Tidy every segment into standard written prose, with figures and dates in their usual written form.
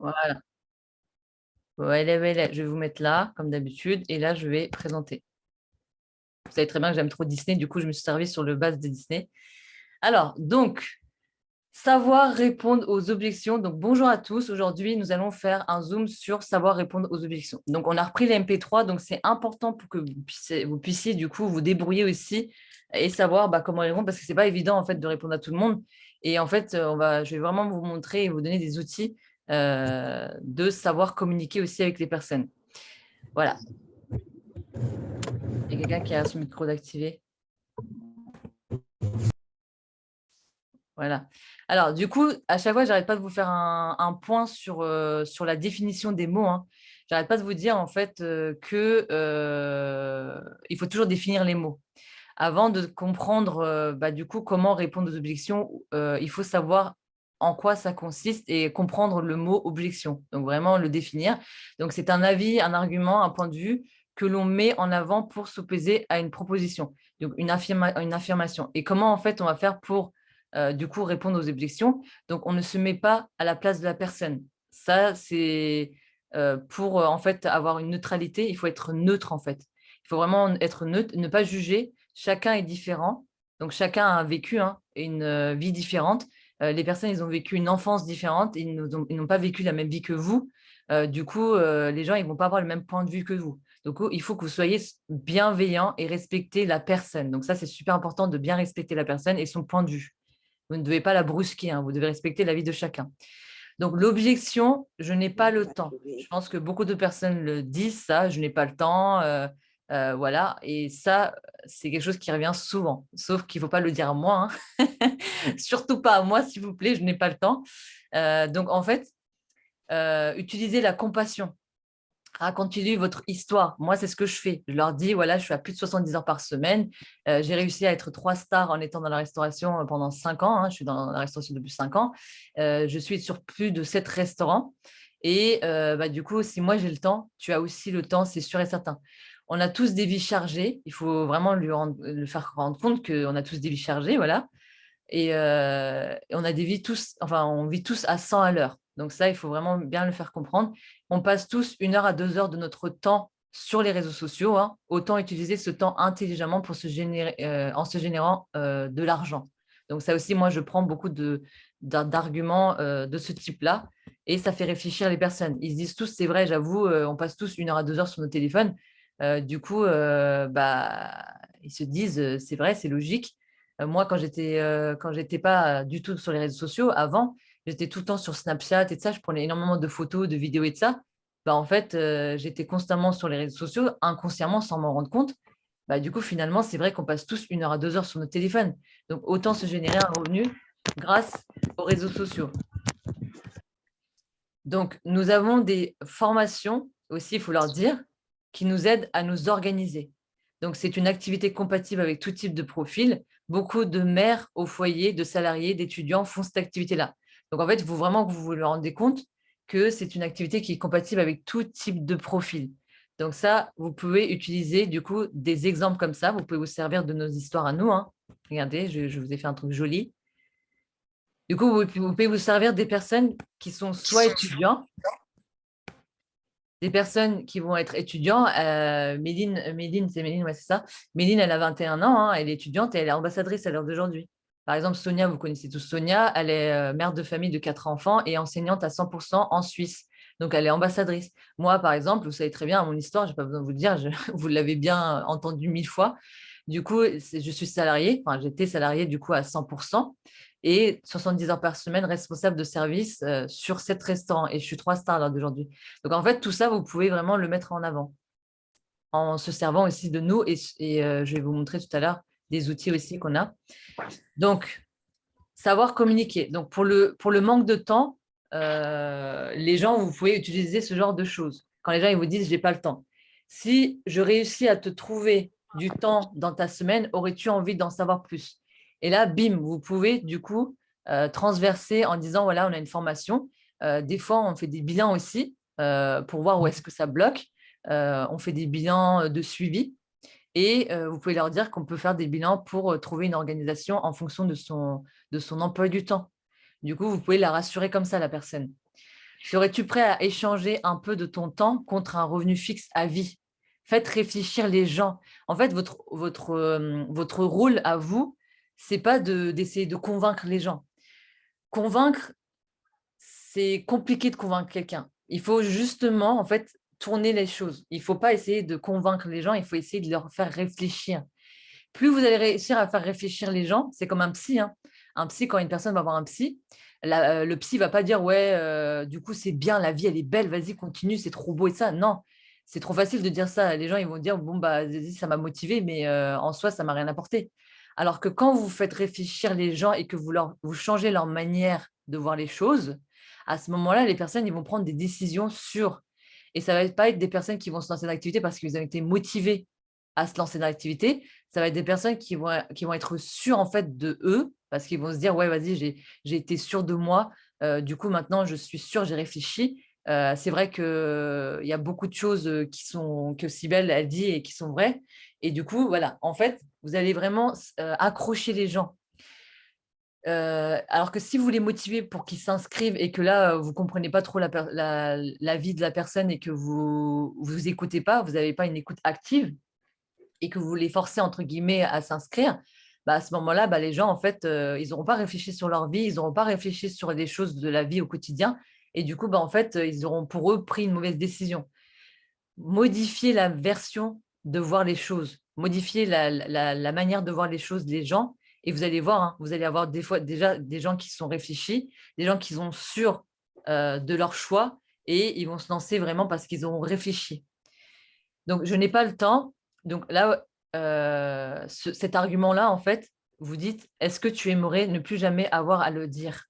Voilà. Voilà, voilà. Je vais vous mettre là, comme d'habitude, et là, je vais présenter. Vous savez très bien que j'aime trop Disney, du coup, je me suis servi sur le base de Disney. Alors, donc, savoir répondre aux objections. Donc, bonjour à tous. Aujourd'hui, nous allons faire un zoom sur savoir répondre aux objections. Donc, on a repris les MP3, donc c'est important pour que vous puissiez, du coup vous débrouiller aussi et savoir comment répondre parce que c'est pas évident en fait de répondre à tout le monde. Et en fait, je vais vraiment vous montrer et vous donner des outils de savoir communiquer aussi avec les personnes. Voilà. Il y a quelqu'un qui a son micro d'activer. Voilà. Alors, du coup, à chaque fois, j'arrête pas de vous faire un point sur la définition des mots, hein. J'arrête pas de vous dire, en fait, que il faut toujours définir les mots. Avant de comprendre, du coup, comment répondre aux objections, il faut savoir en quoi ça consiste et comprendre le mot objection. Donc, vraiment le définir. Donc, c'est un avis, un argument, un point de vue que l'on met en avant pour s'opposer à une proposition, donc une affirmation. Et comment, en fait, on va faire pour du coup, répondre aux objections. Donc, on ne se met pas à la place de la personne. Ça, c'est pour, en fait, avoir une neutralité, il faut être neutre, en fait. Il faut vraiment être neutre, ne pas juger. Chacun est différent. Donc, chacun a un vécu, hein, et une vie différente. Les personnes, ils ont vécu une enfance différente. Ils n'ont pas vécu la même vie que vous. Du coup, les gens, ils vont pas avoir le même point de vue que vous. Donc, il faut que vous soyez bienveillant et respecter la personne. Donc, ça, c'est super important de bien respecter la personne et son point de vue. Vous ne devez pas la brusquer, hein, vous devez respecter la vie de chacun. Donc, l'objection, je n'ai pas le temps. Je pense que beaucoup de personnes le disent, ça, je n'ai pas le temps. Voilà. Et ça, c'est quelque chose qui revient souvent. Sauf qu'il ne faut pas le dire à moi, hein. Surtout pas à moi, s'il vous plaît, je n'ai pas le temps. Donc, en fait, utilisez la compassion. Racontez-lui votre histoire. Moi, c'est ce que je fais. Je leur dis, voilà, je suis à plus de 70 heures par semaine. J'ai réussi à être 3 stars en étant dans la restauration pendant 5 ans, hein. Je suis dans la restauration depuis 5 ans. Je suis sur plus de 7 restaurants. Et du coup, si moi j'ai le temps, tu as aussi le temps, c'est sûr et certain. On a tous des vies chargées. Il faut vraiment le faire rendre compte qu'on a tous des vies chargées, voilà. Et on a des vies tous, enfin, on vit tous à 100 à l'heure. Donc ça, il faut vraiment bien le faire comprendre. On passe tous 1 heure à 2 heures de notre temps sur les réseaux sociaux, hein. Autant utiliser ce temps intelligemment pour en se générant de l'argent. Donc ça aussi, moi, je prends beaucoup d'arguments de ce type-là et ça fait réfléchir les personnes. Ils se disent tous, c'est vrai, j'avoue, on passe tous 1 heure à 2 heures sur nos téléphones. Du coup, ils se disent, c'est vrai, c'est logique. Moi, quand j'étais pas du tout sur les réseaux sociaux, avant, j'étais tout le temps sur Snapchat et de ça, je prenais énormément de photos, de vidéos et de ça. En fait, j'étais constamment sur les réseaux sociaux, inconsciemment, sans m'en rendre compte. Du coup, finalement, c'est vrai qu'on passe tous 1 heure à 2 heures sur notre téléphone. Donc, autant se générer un revenu grâce aux réseaux sociaux. Donc, nous avons des formations aussi, il faut leur dire, qui nous aident à nous organiser. Donc, c'est une activité compatible avec tout type de profil. Beaucoup de mères au foyer, de salariés, d'étudiants font cette activité-là. Donc, en fait, il faut vraiment que vous vous rendez compte que c'est une activité qui est compatible avec tout type de profil. Donc, ça, vous pouvez utiliser du coup des exemples comme ça. Vous pouvez vous servir de nos histoires à nous, hein. Regardez, je vous ai fait un truc joli. Du coup, vous pouvez vous servir des personnes qui sont soit étudiants, des personnes qui vont être étudiants. Méline, c'est Méline, ouais, c'est ça. Méline, elle a 21 ans, hein, elle est étudiante et elle est ambassadrice à l'heure d'aujourd'hui. Par exemple, Sonia, vous connaissez tous Sonia, elle est mère de famille de 4 enfants et enseignante à 100% en Suisse. Donc, elle est ambassadrice. Moi, par exemple, vous savez très bien mon histoire, je n'ai pas besoin de vous le dire, vous l'avez bien entendu 1000 fois. Du coup, je suis salariée, enfin, j'étais salariée du coup à 100% et 70 heures par semaine responsable de service sur 7 restaurants et je suis 3 stars à l'heure d'aujourd'hui. Donc, en fait, tout ça, vous pouvez vraiment le mettre en avant en se servant aussi de nous. Et je vais vous montrer tout à l'heure des outils aussi qu'on a. Donc, savoir communiquer. Donc, pour le manque de temps, les gens, vous pouvez utiliser ce genre de choses. Quand les gens ils vous disent, j'ai pas le temps. Si je réussis à te trouver du temps dans ta semaine, aurais-tu envie d'en savoir plus? Et là, bim, vous pouvez du coup transverser en disant, voilà, on a une formation. Des fois, on fait des bilans aussi pour voir où est-ce que ça bloque. On fait des bilans de suivi. Et vous pouvez leur dire qu'on peut faire des bilans pour trouver une organisation en fonction de son emploi du temps. Du coup, vous pouvez la rassurer comme ça, la personne. Serais-tu prêt à échanger un peu de ton temps contre un revenu fixe à vie? Faites réfléchir les gens. En fait, votre rôle à vous, c'est pas d'essayer de convaincre les gens. Convaincre, c'est compliqué de convaincre quelqu'un. Il faut justement, en fait, tourner les choses. Il ne faut pas essayer de convaincre les gens, il faut essayer de leur faire réfléchir. Plus vous allez réussir à faire réfléchir les gens, c'est comme un psy, hein. Un psy, quand une personne va voir un psy, le psy va pas dire ouais, du coup c'est bien, la vie elle est belle, vas-y continue, c'est trop beau et ça. Non, c'est trop facile de dire ça. Les gens ils vont dire bon bah vas-y, ça m'a motivé, mais en soi ça m'a rien apporté. Alors que quand vous faites réfléchir les gens et que vous changez leur manière de voir les choses, à ce moment-là les personnes ils vont prendre des décisions sûres. Et ça va pas être des personnes qui vont se lancer dans l'activité parce qu'ils ont été motivés à se lancer dans l'activité. Ça va être des personnes qui vont être sûres en fait de eux parce qu'ils vont se dire ouais vas-y j'ai été sûre de moi, du coup maintenant je suis sûre, j'ai réfléchi. C'est vrai que il y a beaucoup de choses qui sont que Cybèle a dit et qui sont vraies, et du coup voilà, en fait vous allez vraiment accrocher les gens. Alors que si vous les motivez pour qu'ils s'inscrivent et que là vous comprenez pas trop la vie de la personne et que vous écoutez pas, vous n'avez pas une écoute active, et que vous les forcez entre guillemets à s'inscrire, bah, à ce moment-là, bah, les gens, en fait, ils n'auront pas réfléchi sur leur vie, ils n'auront pas réfléchi sur les choses de la vie au quotidien. Et du coup, bah, en fait, ils auront pour eux pris une mauvaise décision. Modifier la version de voir les choses, modifier la manière de voir les choses des gens. Et vous allez voir, hein, vous allez avoir des fois déjà des gens qui sont réfléchis, des gens qui sont sûrs de leur choix, et ils vont se lancer vraiment parce qu'ils auront réfléchi. Donc, je n'ai pas le temps. Donc là, cet argument-là, en fait, vous dites, est-ce que tu aimerais ne plus jamais avoir à le dire?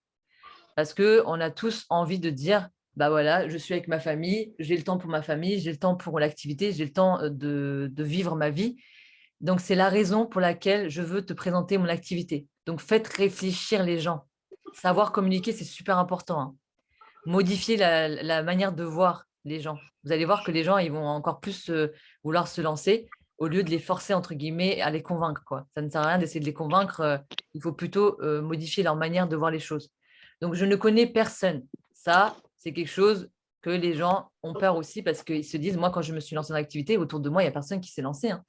Parce qu'on a tous envie de dire, bah voilà, je suis avec ma famille, j'ai le temps pour ma famille, j'ai le temps pour l'activité, j'ai le temps de vivre ma vie. Donc, c'est la raison pour laquelle je veux te présenter mon activité. Donc, faites réfléchir les gens. Savoir communiquer, c'est super important, hein. Modifier la manière de voir les gens. Vous allez voir que les gens, ils vont encore plus vouloir se lancer au lieu de les forcer, entre guillemets, à les convaincre, quoi. Ça ne sert à rien d'essayer de les convaincre. Il faut plutôt modifier leur manière de voir les choses. Donc, je ne connais personne. Ça, c'est quelque chose que les gens ont peur aussi parce qu'ils se disent, moi, quand je me suis lancée dans l'activité, autour de moi, il n'y a personne qui s'est lancé, hein.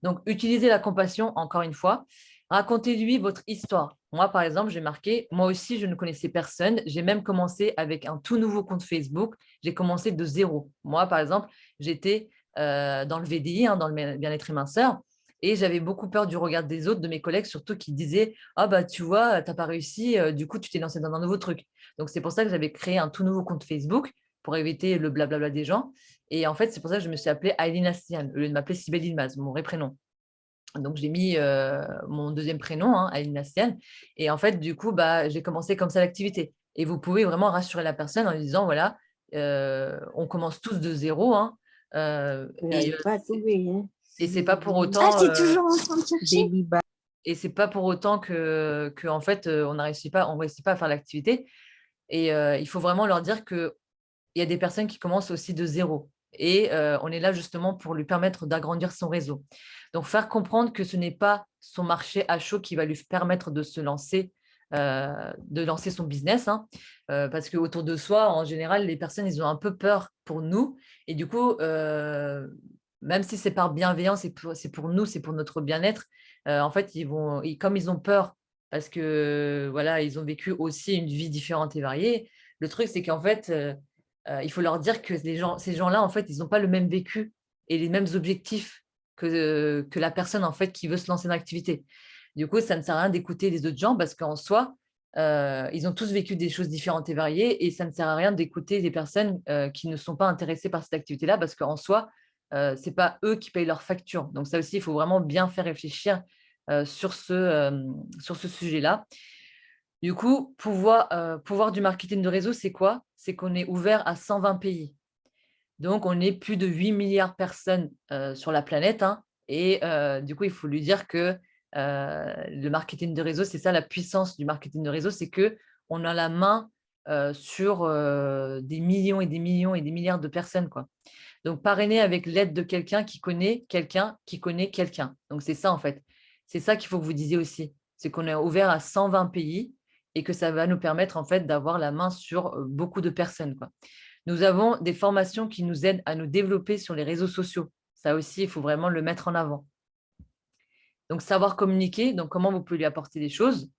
Donc, utilisez la compassion, encore une fois. Racontez-lui votre histoire. Moi, par exemple, j'ai marqué, moi aussi, je ne connaissais personne. J'ai même commencé avec un tout nouveau compte Facebook. J'ai commencé de zéro. Moi, par exemple, j'étais dans le VDI, hein, dans le bien-être et minceur, et j'avais beaucoup peur du regard des autres, de mes collègues, surtout qui disaient, ah bah tu vois, tu n'as pas réussi, du coup, tu t'es lancé dans un nouveau truc. Donc, c'est pour ça que j'avais créé un tout nouveau compte Facebook pour éviter le blablabla des gens. Et en fait, c'est pour ça que je me suis appelée Aileen Astian, au lieu de m'appeler Sibel Ilmaz, mon vrai prénom. Donc, j'ai mis mon deuxième prénom, hein, Aileen Astian. Et en fait, du coup, bah, j'ai commencé comme ça l'activité. Et vous pouvez vraiment rassurer la personne en lui disant, voilà, on commence tous de zéro, hein, et J'arrive pas à trouver, hein. c'est pas pour Ah, autant t'es toujours en train de chercher? Baby Ba- et c'est pas pour autant que en fait on réussit pas à faire l'activité. Et il faut vraiment leur dire que il y a des personnes qui commencent aussi de zéro. Et on est là justement pour lui permettre d'agrandir son réseau. Donc, faire comprendre que ce n'est pas son marché à chaud qui va lui permettre de lancer son business, hein. Parce qu'autour de soi, en général, les personnes, ils ont un peu peur pour nous. Et du coup, même si c'est par bienveillance, c'est pour nous, c'est pour notre bien-être, en fait, comme ils ont peur, parce que voilà, ils ont vécu aussi une vie différente et variée, le truc, c'est qu'en fait, il faut leur dire que ces gens-là, en fait, ils n'ont pas le même vécu et les mêmes objectifs que la personne, en fait, qui veut se lancer dans l'activité. Du coup, ça ne sert à rien d'écouter les autres gens parce qu'en soi, ils ont tous vécu des choses différentes et variées, et ça ne sert à rien d'écouter des personnes qui ne sont pas intéressées par cette activité-là parce qu'en soi, ce n'est pas eux qui payent leurs factures. Donc ça aussi, il faut vraiment bien faire réfléchir sur ce sujet-là. Du coup, pouvoir du marketing de réseau, c'est quoi? C'est qu'on est ouvert à 120 pays. Donc, on est plus de 8 milliards de personnes sur la planète, hein. Et du coup, il faut lui dire que le marketing de réseau, c'est ça la puissance du marketing de réseau, c'est qu'on a la main sur des millions et des millions et des milliards de personnes, quoi. Donc, parrainer avec l'aide de quelqu'un qui connaît quelqu'un qui connaît quelqu'un. Donc, c'est ça, en fait. C'est ça qu'il faut que vous disiez aussi. C'est qu'on est ouvert à 120 pays et que ça va nous permettre en fait d'avoir la main sur beaucoup de personnes, quoi. Nous avons des formations qui nous aident à nous développer sur les réseaux sociaux. Ça aussi, il faut vraiment le mettre en avant. Donc, savoir communiquer, donc comment vous pouvez lui apporter des choses.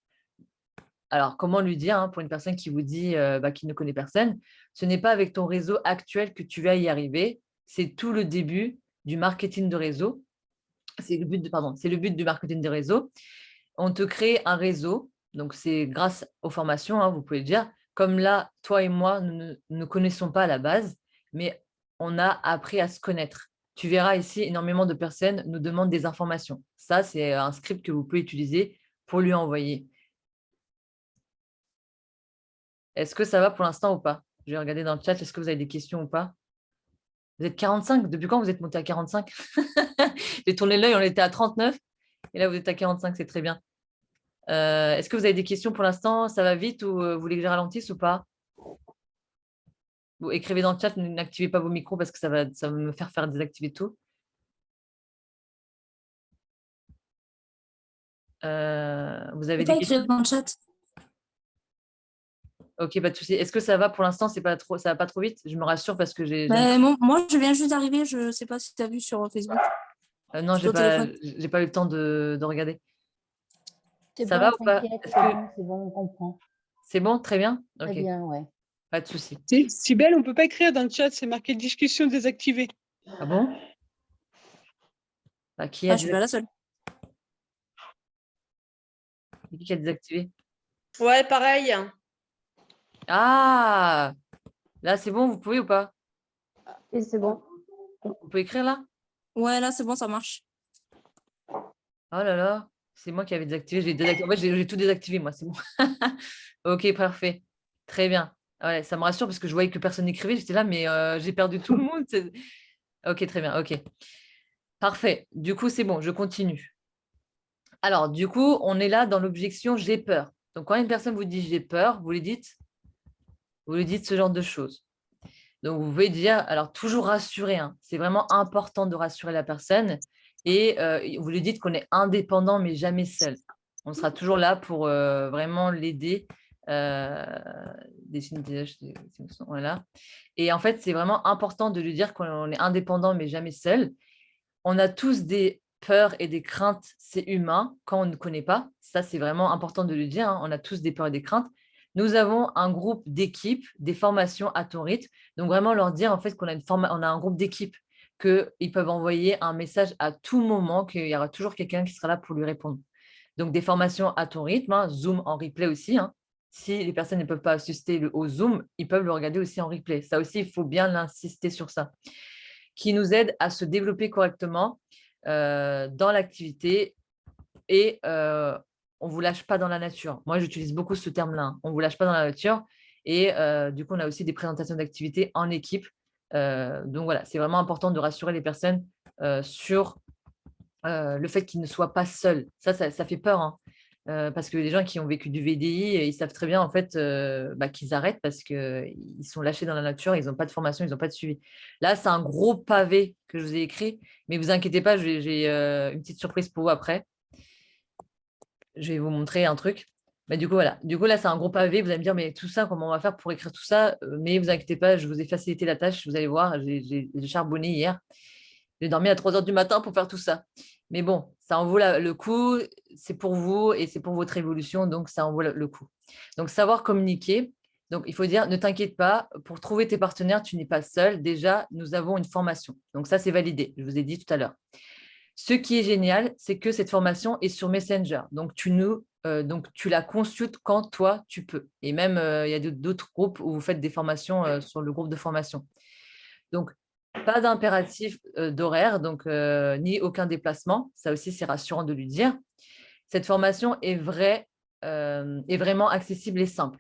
Alors, comment lui dire, hein, pour une personne qui vous dit qu'il ne connaît personne, ce n'est pas avec ton réseau actuel que tu vas y arriver. C'est tout le début du marketing de réseau. C'est le but c'est le but du marketing de réseau. On te crée un réseau. Donc, c'est grâce aux formations, hein, vous pouvez le dire. Comme là, toi et moi, nous ne connaissons pas à la base, mais on a appris à se connaître. Tu verras ici, énormément de personnes nous demandent des informations. Ça, c'est un script que vous pouvez utiliser pour lui envoyer. Est-ce que ça va pour l'instant ou pas? Je vais regarder dans le chat, est-ce que vous avez des questions ou pas? Vous êtes 45? Depuis quand vous êtes monté à 45? J'ai tourné l'œil, on était à 39 et là vous êtes à 45, c'est très bien. Est-ce que vous avez des questions pour l'instant? Ça va vite ou vous voulez que je ralentisse ou pas? Vous écrivez dans le chat, n'activez pas vos micros parce que ça va me faire désactiver tout. Vous avez des questions? Dans le chat. Ok, pas de souci. Est-ce que ça va pour l'instant? Ça va pas trop vite? Je me rassure parce que j'ai. Moi, je viens juste d'arriver. Je ne sais pas si tu as vu sur Facebook. Non, j'ai pas eu le temps de regarder. Ça va ou pas? C'est bon, on comprend. C'est bon, très bien? Très bien, ouais. Pas de souci. Cybèle, on ne peut pas écrire dans le chat, c'est marqué discussion désactivée. Ah bon? Qui a je suis pas la seule. Qui a désactivé? Ouais, pareil. Ah! Là, c'est bon, vous pouvez ou pas? Et c'est bon. Vous pouvez écrire là? Ouais, là, c'est bon, ça marche. Oh là là, c'est moi qui avais désactivé. J'ai désactivé. En fait, j'ai tout désactivé, moi, c'est bon. Ok, parfait. Très bien. Ouais, ça me rassure parce que je voyais que personne n'écrivait. J'étais là, mais j'ai perdu tout le monde. Ok, très bien. Ok. Parfait. Du coup, c'est bon, je continue. Alors, du coup, on est là dans l'objection j'ai peur. Donc, quand une personne vous dit j'ai peur, vous lui dites ce genre de choses. Donc, vous pouvez dire, alors toujours rassurer, hein. C'est vraiment important de rassurer la personne et vous lui dites qu'on est indépendant mais jamais seul. On sera toujours là pour vraiment l'aider. Voilà. Et en fait, c'est vraiment important de lui dire qu'on est indépendant mais jamais seul. On a tous des peurs et des craintes, c'est humain quand on ne connaît pas. Ça, c'est vraiment important de lui dire, hein. On a tous des peurs et des craintes. Nous avons un groupe d'équipe, des formations à ton rythme. Donc, vraiment leur dire en fait qu'on a, on a un groupe d'équipe, qu'ils peuvent envoyer un message à tout moment, qu'il y aura toujours quelqu'un qui sera là pour lui répondre. Donc, des formations à ton rythme, hein, Zoom en replay aussi, hein. Si les personnes ne peuvent pas assister au Zoom, ils peuvent le regarder aussi en replay. Ça aussi, il faut bien l'insister sur ça. Qui nous aide à se développer correctement dans l'activité et on ne vous lâche pas dans la nature. Moi, j'utilise beaucoup ce terme-là, hein. On ne vous lâche pas dans la nature. Et du coup, on a aussi des présentations d'activités en équipe. Donc voilà, c'est vraiment important de rassurer les personnes sur le fait qu'ils ne soient pas seuls. Ça fait peur, hein. Parce que les gens qui ont vécu du VDI, ils savent très bien en fait qu'ils arrêtent parce qu'ils sont lâchés dans la nature, ils n'ont pas de formation, ils n'ont pas de suivi. Là, c'est un gros pavé que je vous ai écrit, mais vous inquiétez pas, j'ai une petite surprise pour vous après. Je vais vous montrer un truc. Mais du coup, voilà. Du coup, là, c'est un gros pavé. Vous allez me dire, mais tout ça, comment on va faire pour écrire tout ça? Mais vous inquiétez pas, je vous ai facilité la tâche. Vous allez voir, j'ai charbonné hier. J'ai dormi à 3 h du matin pour faire tout ça. Mais bon, ça en vaut le coup. C'est pour vous et c'est pour votre évolution. Donc, ça en vaut le coup. Donc, savoir communiquer. Donc, il faut dire, ne t'inquiète pas, pour trouver tes partenaires, tu n'es pas seul. Déjà, nous avons une formation. Donc, ça, c'est validé. Je vous ai dit tout à l'heure. Ce qui est génial, c'est que cette formation est sur Messenger. Donc, tu la consultes quand toi, tu peux. Et même, il y a d'autres groupes où vous faites des formations sur le groupe de formation. Donc, pas d'impératif d'horaire, donc ni aucun déplacement. Ça aussi, c'est rassurant de lui dire. Cette formation est vraiment accessible et simple.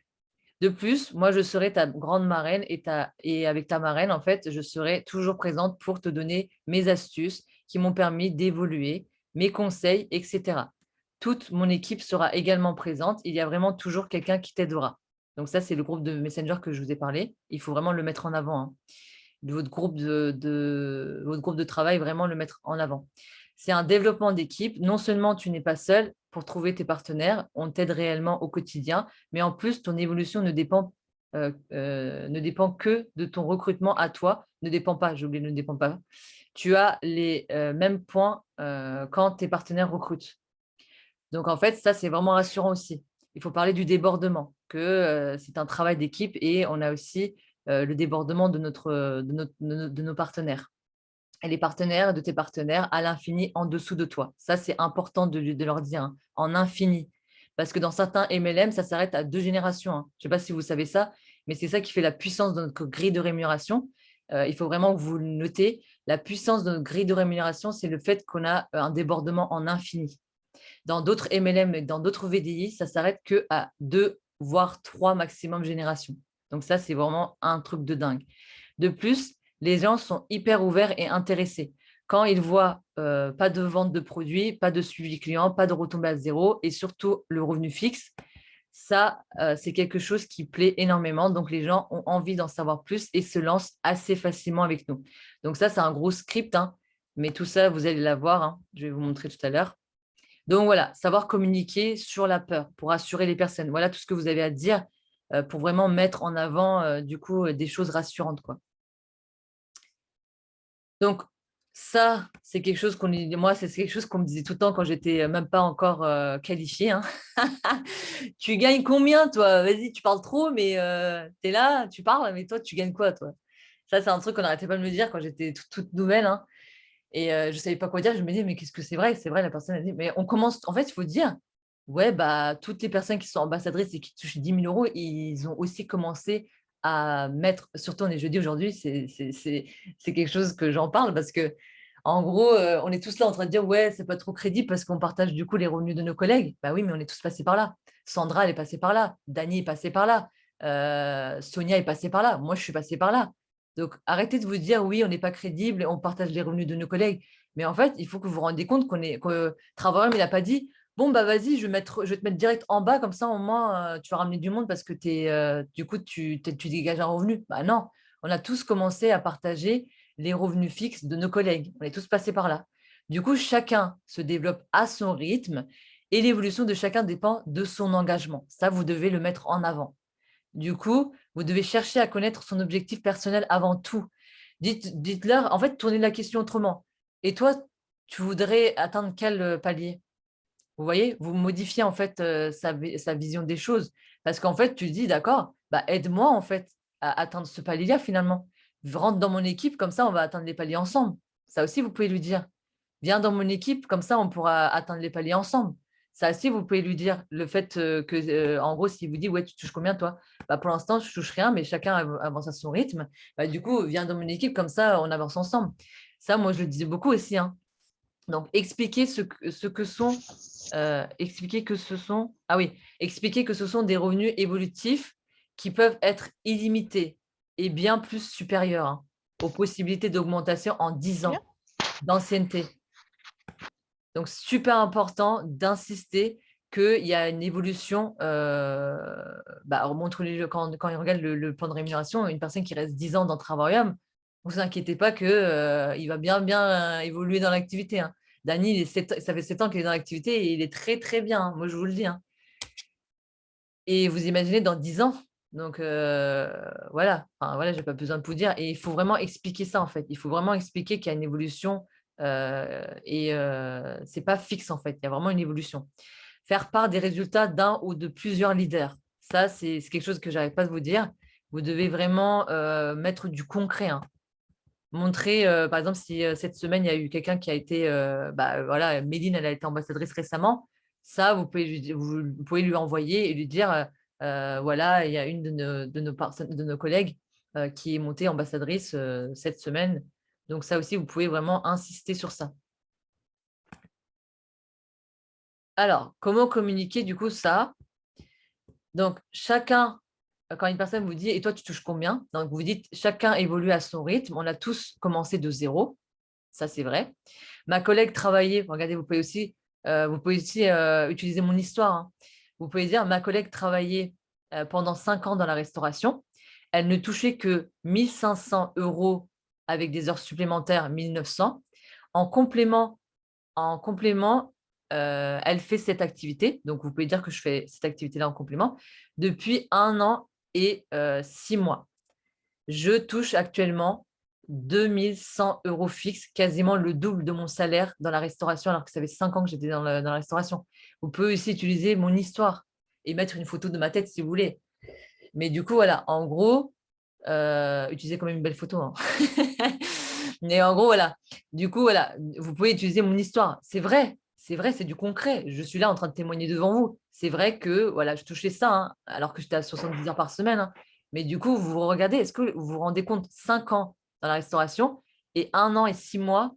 De plus, moi, je serai ta grande marraine et avec ta marraine, en fait, je serai toujours présente pour te donner mes astuces qui m'ont permis d'évoluer, mes conseils, etc. Toute mon équipe sera également présente. Il y a vraiment toujours quelqu'un qui t'aidera. Donc ça, c'est le groupe de Messenger que je vous ai parlé. Il faut vraiment le mettre en avant, hein. Votre groupe de travail, vraiment le mettre en avant. C'est un développement d'équipe. Non seulement tu n'es pas seul, pour trouver tes partenaires. On t'aide réellement au quotidien. Mais en plus, ton évolution ne dépend que de ton recrutement à toi. Ne dépend pas, j'ai oublié, ne dépend pas. Tu as les mêmes points quand tes partenaires recrutent. Donc, en fait, ça, c'est vraiment rassurant aussi. Il faut parler du débordement, que c'est un travail d'équipe et on a aussi le débordement de nos partenaires. Et les partenaires de tes partenaires à l'infini en dessous de toi. Ça, c'est important de leur dire, hein, en infini. Parce que dans certains MLM, ça s'arrête à 2 générations, hein. Je ne sais pas si vous savez ça, mais c'est ça qui fait la puissance de notre grille de rémunération. Il faut vraiment que vous le notez. La puissance de notre grille de rémunération, c'est le fait qu'on a un débordement en infini. Dans d'autres MLM et dans d'autres VDI, ça s'arrête qu'à 2, voire 3 maximum générations. Donc ça, c'est vraiment un truc de dingue. De plus, les gens sont hyper ouverts et intéressés. Quand ils voient pas de vente de produits, pas de suivi client, pas de retombée à zéro et surtout le revenu fixe, ça, c'est quelque chose qui plaît énormément. Donc, les gens ont envie d'en savoir plus et se lancent assez facilement avec nous. Donc, ça, c'est un gros script, hein, mais tout ça, vous allez l'avoir. Hein, je vais vous montrer tout à l'heure. Donc, voilà, savoir communiquer sur la peur pour assurer les personnes. Voilà tout ce que vous avez à dire pour vraiment mettre en avant, du coup, des choses rassurantes, quoi. Donc, ça, c'est quelque chose moi, c'est quelque chose qu'on me disait tout le temps quand j'étais même pas encore qualifiée, hein. Tu gagnes combien, toi? Vas-y, tu parles trop, mais tu es là, tu parles, mais toi, tu gagnes quoi, toi? Ça, c'est un truc qu'on n'arrêtait pas de me dire quand j'étais toute nouvelle, hein. Et je ne savais pas quoi dire. Je me disais, mais qu'est-ce que c'est vrai? C'est vrai, la personne a dit, mais on commence, en fait, il faut dire, ouais, bah, toutes les personnes qui sont ambassadrices et qui touchent 10 000 euros, ils ont aussi commencé à mettre, surtout on est jeudi aujourd'hui, c'est quelque chose que j'en parle parce que, en gros, on est tous là en train de dire, ouais, c'est pas trop crédible parce qu'on partage du coup les revenus de nos collègues. Bah oui, mais on est tous passés par là. Sandra, elle est passée par là. Dani est passée par là. Sonia est passée par là. Moi, je suis passée par là. Donc, arrêtez de vous dire, oui, on n'est pas crédible, on partage les revenus de nos collègues. Mais en fait, il faut que vous vous rendiez compte que Travailleur, il n'a pas dit, bon, bah vas-y, je vais te mettre direct en bas, comme ça, au moins, tu vas ramener du monde parce que du coup, tu dégages un revenu. Bah non, on a tous commencé à partager les revenus fixes de nos collègues. On est tous passés par là. Du coup, chacun se développe à son rythme et l'évolution de chacun dépend de son engagement. Ça, vous devez le mettre en avant. Du coup, vous devez chercher à connaître son objectif personnel avant tout. Dites-leur, en fait, tournez la question autrement. Et toi, tu voudrais atteindre quel palier? Vous voyez, vous modifiez en fait sa vision des choses. Parce qu'en fait, tu dis, d'accord, bah, aide-moi en fait à atteindre ce palier-là finalement. Rentre dans mon équipe, comme ça, on va atteindre les paliers ensemble. Ça aussi, vous pouvez lui dire. Viens dans mon équipe, comme ça, on pourra atteindre les paliers ensemble. Ça aussi, vous pouvez lui dire le fait que, en gros, s'il vous dit, ouais, tu touches combien toi? Bah, pour l'instant, je ne touche rien, mais chacun avance à son rythme. Bah, du coup, viens dans mon équipe, comme ça, on avance ensemble. Ça, moi, je le disais beaucoup aussi, hein. Donc, expliquer expliquer que ce sont des revenus évolutifs qui peuvent être illimités et bien plus supérieurs, hein, aux possibilités d'augmentation en 10 ans d'ancienneté. Donc, super important d'insister qu'il y a une évolution. Quand ils regardent le plan de rémunération, une personne qui reste 10 ans dans Travarium, ne vous inquiétez pas qu'il va bien évoluer dans l'activité, hein. Dany, ça fait 7 ans qu'il est dans l'activité et il est très, très bien, hein. Moi, je vous le dis, hein. Et vous imaginez dans 10 ans. Donc, voilà. Enfin, voilà, je n'ai pas besoin de vous dire. Et il faut vraiment expliquer ça, en fait. Il faut vraiment expliquer qu'il y a une évolution ce n'est pas fixe, en fait. Il y a vraiment une évolution. Faire part des résultats d'un ou de plusieurs leaders. Ça, c'est quelque chose que je n'arrête pas de vous dire. Vous devez vraiment mettre du concret, hein. Montrer, par exemple, si cette semaine, il y a eu quelqu'un qui a été, voilà, Méline, elle a été ambassadrice récemment, ça, vous pouvez lui envoyer et lui dire, voilà, il y a une de nos collègues qui est montée ambassadrice cette semaine. Donc, ça aussi, vous pouvez vraiment insister sur ça. Alors, comment communiquer du coup ça? Donc, chacun, quand une personne vous dit, et toi, tu touches combien? Donc, vous dites, chacun évolue à son rythme. On a tous commencé de zéro. Ça, c'est vrai. Ma collègue travaillait, regardez, vous pouvez aussi utiliser mon histoire, hein. Vous pouvez dire, ma collègue travaillait pendant 5 ans dans la restauration. Elle ne touchait que 1 500 € avec des heures supplémentaires, 1 900. En complément, elle fait cette activité. Donc, vous pouvez dire que je fais cette activité-là en complément depuis 1 an et 6 mois. Je touche actuellement 2100 € fixes, quasiment le double de mon salaire dans la restauration, alors que ça fait 5 ans que j'étais dans la restauration. Vous pouvez aussi utiliser mon histoire et mettre une photo de ma tête si vous voulez. Mais du coup, voilà, en gros, utilisez quand même une belle photo, hein. Mais en gros, voilà. Du coup, voilà, vous pouvez utiliser mon histoire. C'est vrai, c'est du concret. Je suis là en train de témoigner devant vous. C'est vrai que voilà, je touchais ça, hein, alors que j'étais à 70 heures par semaine, hein. Mais du coup, vous regardez, est-ce que vous vous rendez compte, 5 ans dans la restauration et 1 an et 6 mois,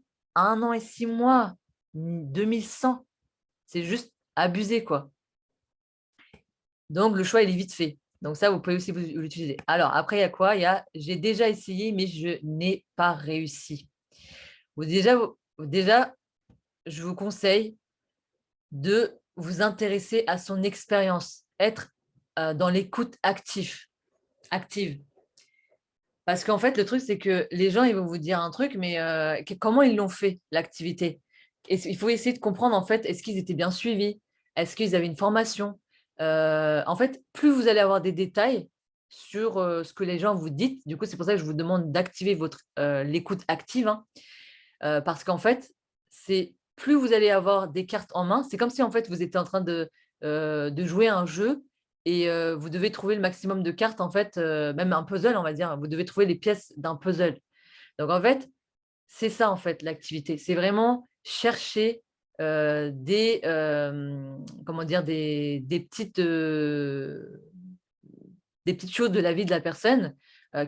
2100, c'est juste abusé, quoi. Donc, le choix, il est vite fait. Donc, ça, vous pouvez aussi l'utiliser. Alors, après, il y a quoi? J'ai déjà essayé, mais je n'ai pas réussi. Déjà, je vous conseille de vous intéresser à son expérience, être dans l'écoute active. Parce qu'en fait, le truc, c'est que les gens, ils vont vous dire un truc, mais comment ils l'ont fait, l'activité? Et il faut essayer de comprendre, en fait, est-ce qu'ils étaient bien suivis? Est-ce qu'ils avaient une formation? En fait, plus vous allez avoir des détails sur ce que les gens vous disent, du coup, c'est pour ça que je vous demande d'activer l'écoute active, hein, parce qu'en fait, c'est plus vous allez avoir des cartes en main, c'est comme si, en fait, vous étiez en train de jouer à un jeu et vous devez trouver le maximum de cartes, en fait, même un puzzle, on va dire. Vous devez trouver les pièces d'un puzzle. Donc, en fait, c'est ça, en fait, l'activité. C'est vraiment chercher comment dire, des petites choses de la vie de la personne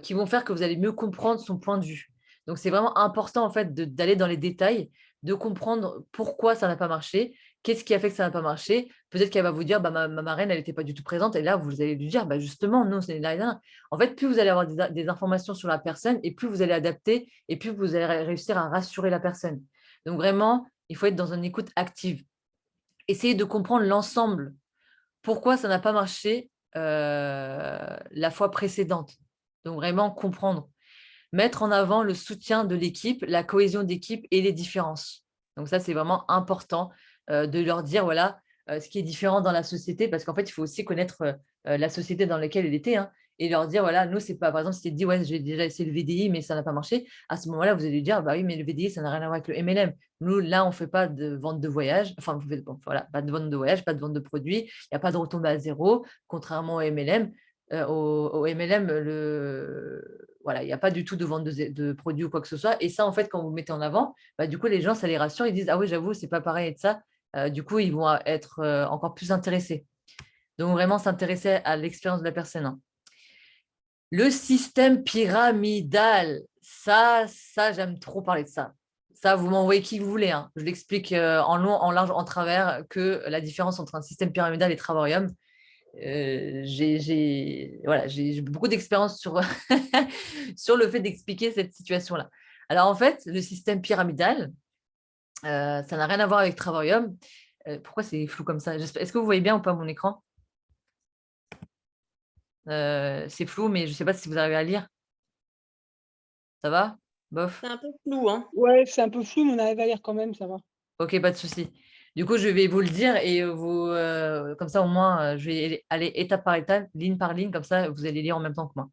qui vont faire que vous allez mieux comprendre son point de vue. Donc, c'est vraiment important, en fait, d'aller dans les détails, de comprendre pourquoi ça n'a pas marché, qu'est-ce qui a fait que ça n'a pas marché. Peut-être qu'elle va vous dire, bah, ma marraine, elle n'était pas du tout présente. Et là, vous allez lui dire, bah, justement, non, c'est là, là. En fait, plus vous allez avoir des informations sur la personne et plus vous allez adapter et plus vous allez réussir à rassurer la personne. Donc, vraiment, il faut être dans une écoute active. Essayez de comprendre l'ensemble. Pourquoi ça n'a pas marché la fois précédente. Donc, vraiment comprendre. Mettre en avant le soutien de l'équipe, la cohésion d'équipe et les différences. Donc ça, c'est vraiment important de leur dire, voilà, ce qui est différent dans la société, parce qu'en fait, il faut aussi connaître la société dans laquelle elle était, hein, et leur dire, voilà, nous, c'est pas, par exemple, si tu dit, ouais, j'ai déjà essayé le VDI, mais ça n'a pas marché, à ce moment-là, vous allez lui dire, bah oui, mais le VDI, ça n'a rien à voir avec le MLM. Nous, là, on ne fait pas de vente de voyage, enfin, bon, voilà, pas de vente de voyage, pas de vente de produits, il n'y a pas de retombée à zéro, contrairement au MLM. Au MLM, voilà, il n'y a pas du tout de vente de produits ou quoi que ce soit. Et ça, en fait, quand vous le mettez en avant, bah, du coup, les gens, ça les rassure. Ils disent, ah oui, j'avoue, c'est pas pareil et de ça. Du coup, ils vont être encore plus intéressés. Donc, vraiment s'intéresser à l'expérience de la personne, hein. Le système pyramidal, ça, j'aime trop parler de ça. Ça, vous m'envoyez qui vous voulez, hein. Je l'explique en long, en large, en travers, que la différence entre un système pyramidal et Travarium. Voilà, j'ai beaucoup d'expérience sur, sur le fait d'expliquer cette situation-là. Alors, en fait, le système pyramidal, ça n'a rien à voir avec Travarium. Pourquoi c'est flou comme ça? Est-ce que vous voyez bien ou pas mon écran? C'est flou, mais je ne sais pas si vous arrivez à lire. Ça va? Bof. C'est un peu flou, hein. Ouais, c'est un peu flou, mais on arrive à lire quand même, ça va. Ok, pas de souci. Du coup, je vais vous le dire et comme ça, au moins, je vais aller étape par étape, ligne par ligne, comme ça, vous allez lire en même temps que moi.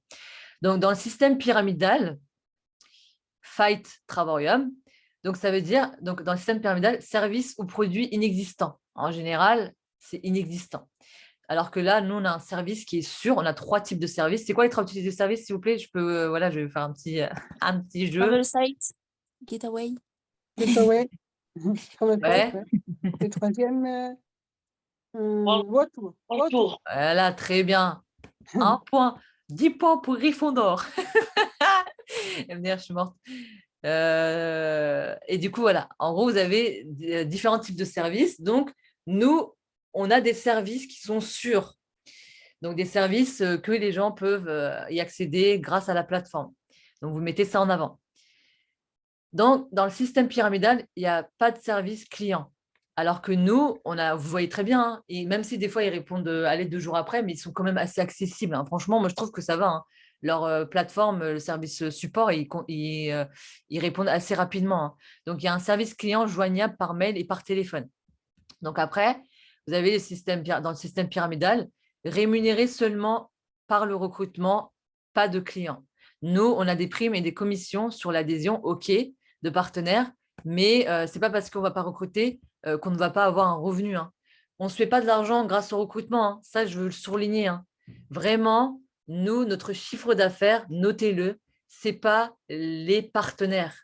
Donc, dans le système pyramidal, Fight Travarium, donc ça veut dire, donc dans le système pyramidal, service ou produit inexistant. En général, c'est inexistant. Alors que là, nous, on a un service qui est sûr. On a 3 types de services. C'est quoi les 3 types de services, s'il vous plaît? Voilà, je vais faire un petit, un petit jeu. Travel site, getaway. Getaway. Quand même pas, Ouais. ouais. Le troisième, retour. Retour. Voilà, très bien. 1 point. 10 points pour Gryffondor. MDR, je suis morte. Et du coup, voilà. En gros, vous avez différents types de services. Donc, nous, on a des services qui sont sûrs. Donc, des services que les gens peuvent y accéder grâce à la plateforme. Donc, vous mettez ça en avant. Donc, dans le système pyramidal, il n'y a pas de service client. Alors que nous, vous voyez très bien, hein, et même si des fois ils répondent à l'aide 2 jours après, mais ils sont quand même assez accessibles, hein. Franchement, moi je trouve que ça va, hein. Leur plateforme, le service support, ils répondent assez rapidement, hein. Donc il y a un service client joignable par mail et par téléphone. Donc après, vous avez dans le système pyramidal, rémunéré seulement par le recrutement, pas de clients. Nous, on a des primes et des commissions sur l'adhésion, OK, de partenaires, mais ce n'est pas parce qu'on ne va pas recruter qu'on ne va pas avoir un revenu. Hein. On ne se fait pas de l'argent grâce au recrutement. Hein. Ça, je veux le souligner. Hein. Vraiment, nous, notre chiffre d'affaires, notez-le, ce n'est pas les partenaires.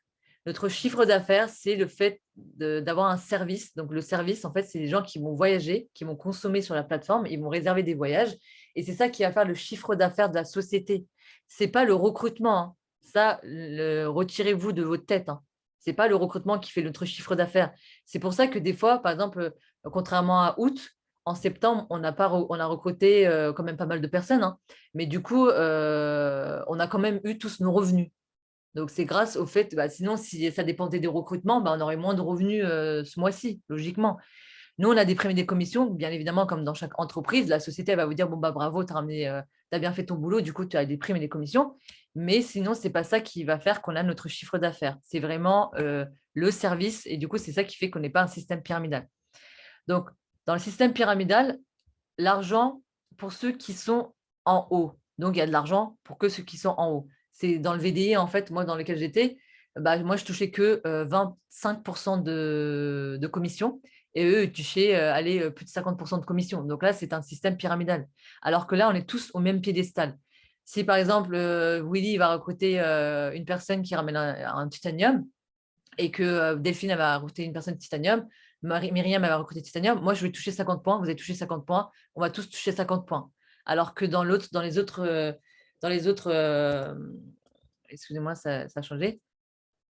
Notre chiffre d'affaires, c'est le fait d'avoir un service. Donc, le service, en fait, c'est les gens qui vont voyager, qui vont consommer sur la plateforme, ils vont réserver des voyages. Et c'est ça qui va faire le chiffre d'affaires de la société. Ce n'est pas le recrutement. Hein. Ça, retirez-vous de votre tête. Hein. Ce n'est pas le recrutement qui fait notre chiffre d'affaires. C'est pour ça que des fois, par exemple, contrairement à août, en septembre, on a recruté quand même pas mal de personnes. Hein. Mais du coup, on a quand même eu tous nos revenus. Donc, c'est grâce au fait, sinon, si ça dépendait des recrutements, on aurait moins de revenus ce mois-ci, logiquement. Nous, on a des primes et des commissions, bien évidemment, comme dans chaque entreprise. La société, elle va vous dire, bon, bravo, tu as bien fait ton boulot, du coup, tu as des primes et des commissions. Mais sinon, ce n'est pas ça qui va faire qu'on a notre chiffre d'affaires. C'est vraiment le service. Et du coup, c'est ça qui fait qu'on n'est pas un système pyramidal. Donc, dans le système pyramidal, l'argent pour ceux qui sont en haut. Donc, il y a de l'argent pour que ceux qui sont en haut. C'est dans le VDI, en fait, moi, dans lequel j'étais, moi, je touchais que 25% de commission et eux, ils touchaient plus de 50% de commission. Donc là, c'est un système pyramidal. Alors que là, on est tous au même piédestal. Si, par exemple, Willy va recruter une personne qui ramène un titanium et que Delphine elle va recruter une personne titanium, Myriam elle va recruter titanium, moi, je vais toucher 50 points, vous allez toucher 50 points, on va tous toucher 50 points. Alors que dans les autres excusez-moi, ça a changé.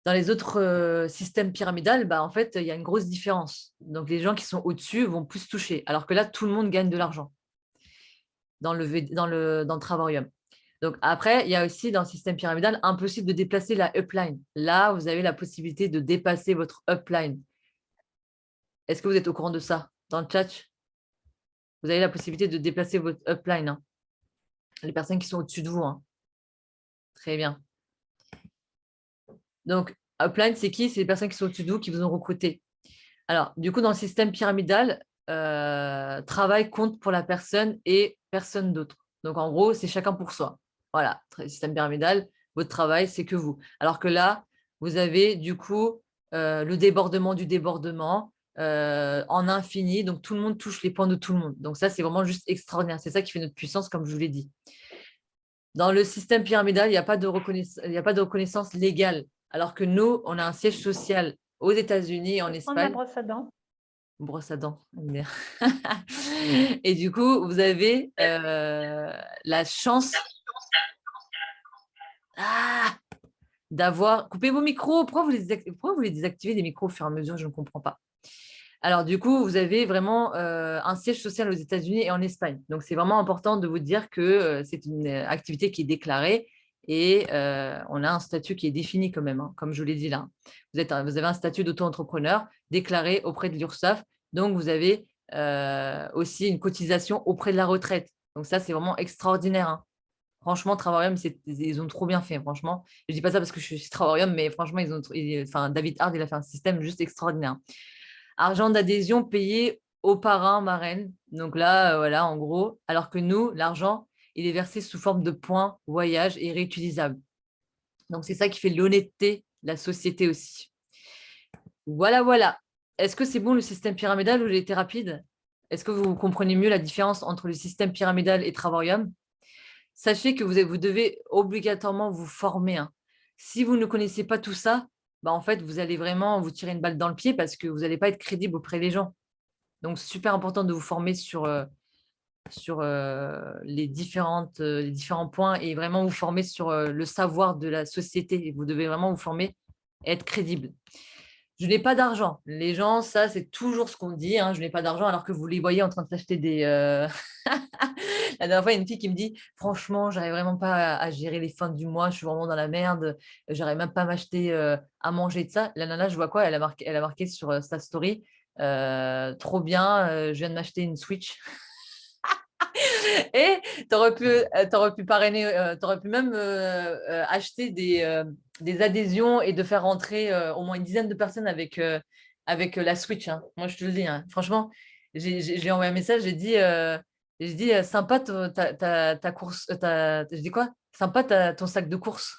Dans les autres systèmes pyramidales, en fait, il y a une grosse différence. Donc, les gens qui sont au-dessus vont plus toucher. Alors que là, tout le monde gagne de l'argent dans le Travarium. Donc, après, il y a aussi dans le système pyramidal impossible de déplacer la upline. Là, vous avez la possibilité de dépasser votre upline. Est-ce que vous êtes au courant de ça? Dans le chat, vous avez la possibilité de déplacer votre upline. Hein. Les personnes qui sont au-dessus de vous. Hein. Très bien. Donc, upline, c'est qui? C'est les personnes qui sont au-dessus de vous, qui vous ont recruté. Alors, du coup, dans le système pyramidal, travail compte pour la personne et personne d'autre. Donc, en gros, c'est chacun pour soi. Voilà, système pyramidal, votre travail, c'est que vous. Alors que là, vous avez du coup le débordement du débordement en infini. Donc, tout le monde touche les points de tout le monde. Donc, ça, c'est vraiment juste extraordinaire. C'est ça qui fait notre puissance, comme je vous l'ai dit. Dans le système pyramidal, il n'y a pas de reconnaissance légale. Alors que nous, on a un siège social aux États-Unis et en Espagne. La brosse à dents. Brosse à dents. Et du coup, vous avez la chance d'avoir… Coupez vos micros. Pourquoi vous les désactivez des micros au fur et à mesure? Je ne comprends pas. Alors, du coup, vous avez vraiment un siège social aux États-Unis et en Espagne. Donc, c'est vraiment important de vous dire que c'est une activité qui est déclarée et on a un statut qui est défini quand même, hein, comme je vous l'ai dit là. Vous avez un statut d'auto-entrepreneur déclaré auprès de l'URSSAF. Donc, vous avez aussi une cotisation auprès de la retraite. Donc, ça, c'est vraiment extraordinaire. Hein. Franchement, Travarium, ils ont trop bien fait, franchement. Je ne dis pas ça parce que je suis Travarium, mais franchement, David Hard, il a fait un système juste extraordinaire. Argent d'adhésion payé aux parrains, marraines. Donc là, voilà, en gros, alors que nous, l'argent, il est versé sous forme de points, voyage et réutilisable. Donc, c'est ça qui fait l'honnêteté de la société aussi. Voilà, voilà. Est-ce que c'est bon le système pyramidal ou j'ai été rapide? Est-ce que vous comprenez mieux la différence entre le système pyramidal et Travarium? Sachez que vous devez obligatoirement vous former. Hein. Si vous ne connaissez pas tout ça, en fait, vous allez vraiment vous tirer une balle dans le pied parce que vous n'allez pas être crédible auprès des gens. Donc, super important de vous former sur les différents points et vraiment vous former sur le savoir de la société. Vous devez vraiment vous former et être crédible. Je n'ai pas d'argent. Les gens, ça, c'est toujours ce qu'on dit. Hein, je n'ai pas d'argent alors que vous les voyez en train de s'acheter des… La dernière fois, il y a une fille qui me dit « Franchement, je n'arrive vraiment pas à gérer les fins du mois. Je suis vraiment dans la merde. Je n'arrive même pas à m'acheter à manger de ça. » La nana, je vois quoi? Elle a marqué sur sa story « Trop bien, je viens de m'acheter une Switch. » Et tu aurais pu parrainer, tu aurais pu même acheter des adhésions et de faire rentrer au moins une dizaine de personnes avec avec la Switch, hein. Moi, je te le dis, hein. Franchement, j'ai envoyé un message, j'ai dit sympa ta course, je dis quoi? Sympa ton sac de course.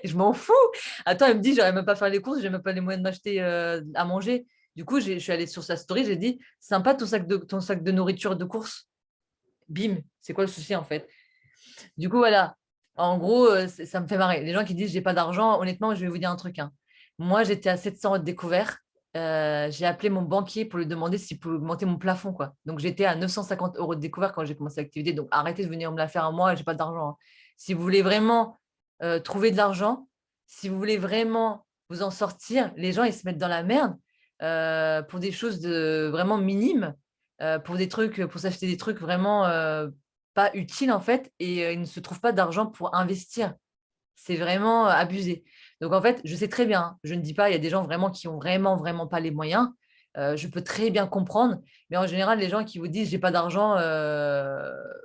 Je m'en fous. Attends, elle me dit, j'aurais même pas faire les courses, j'ai même pas les moyens de m'acheter à manger. Du coup, je suis allée sur sa story, j'ai dit, sympa ton sac de nourriture de course. Bim, c'est quoi le souci en fait? Du coup, voilà. En gros, ça me fait marrer. Les gens qui disent, j'ai pas d'argent, honnêtement, je vais vous dire un truc, hein. Moi, j'étais à 700 euros de découvert. J'ai appelé mon banquier pour lui demander s'il pouvait augmenter mon plafond, quoi. Donc, j'étais à 950 euros de découvert quand j'ai commencé l'activité. Donc, arrêtez de venir me la faire à moi, j'ai pas d'argent, hein. Si vous voulez vraiment trouver de l'argent, si vous voulez vraiment vous en sortir, les gens, ils se mettent dans la merde pour des choses vraiment minimes, pour des trucs, pour s'acheter des trucs vraiment pas utiles, en fait, et ils ne se trouvent pas d'argent pour investir. C'est vraiment abusé. Donc, en fait, je sais très bien, hein, je ne dis pas, il y a des gens vraiment qui ont vraiment, vraiment pas les moyens. Je peux très bien comprendre. Mais en général, les gens qui vous disent, j'ai pas d'argent,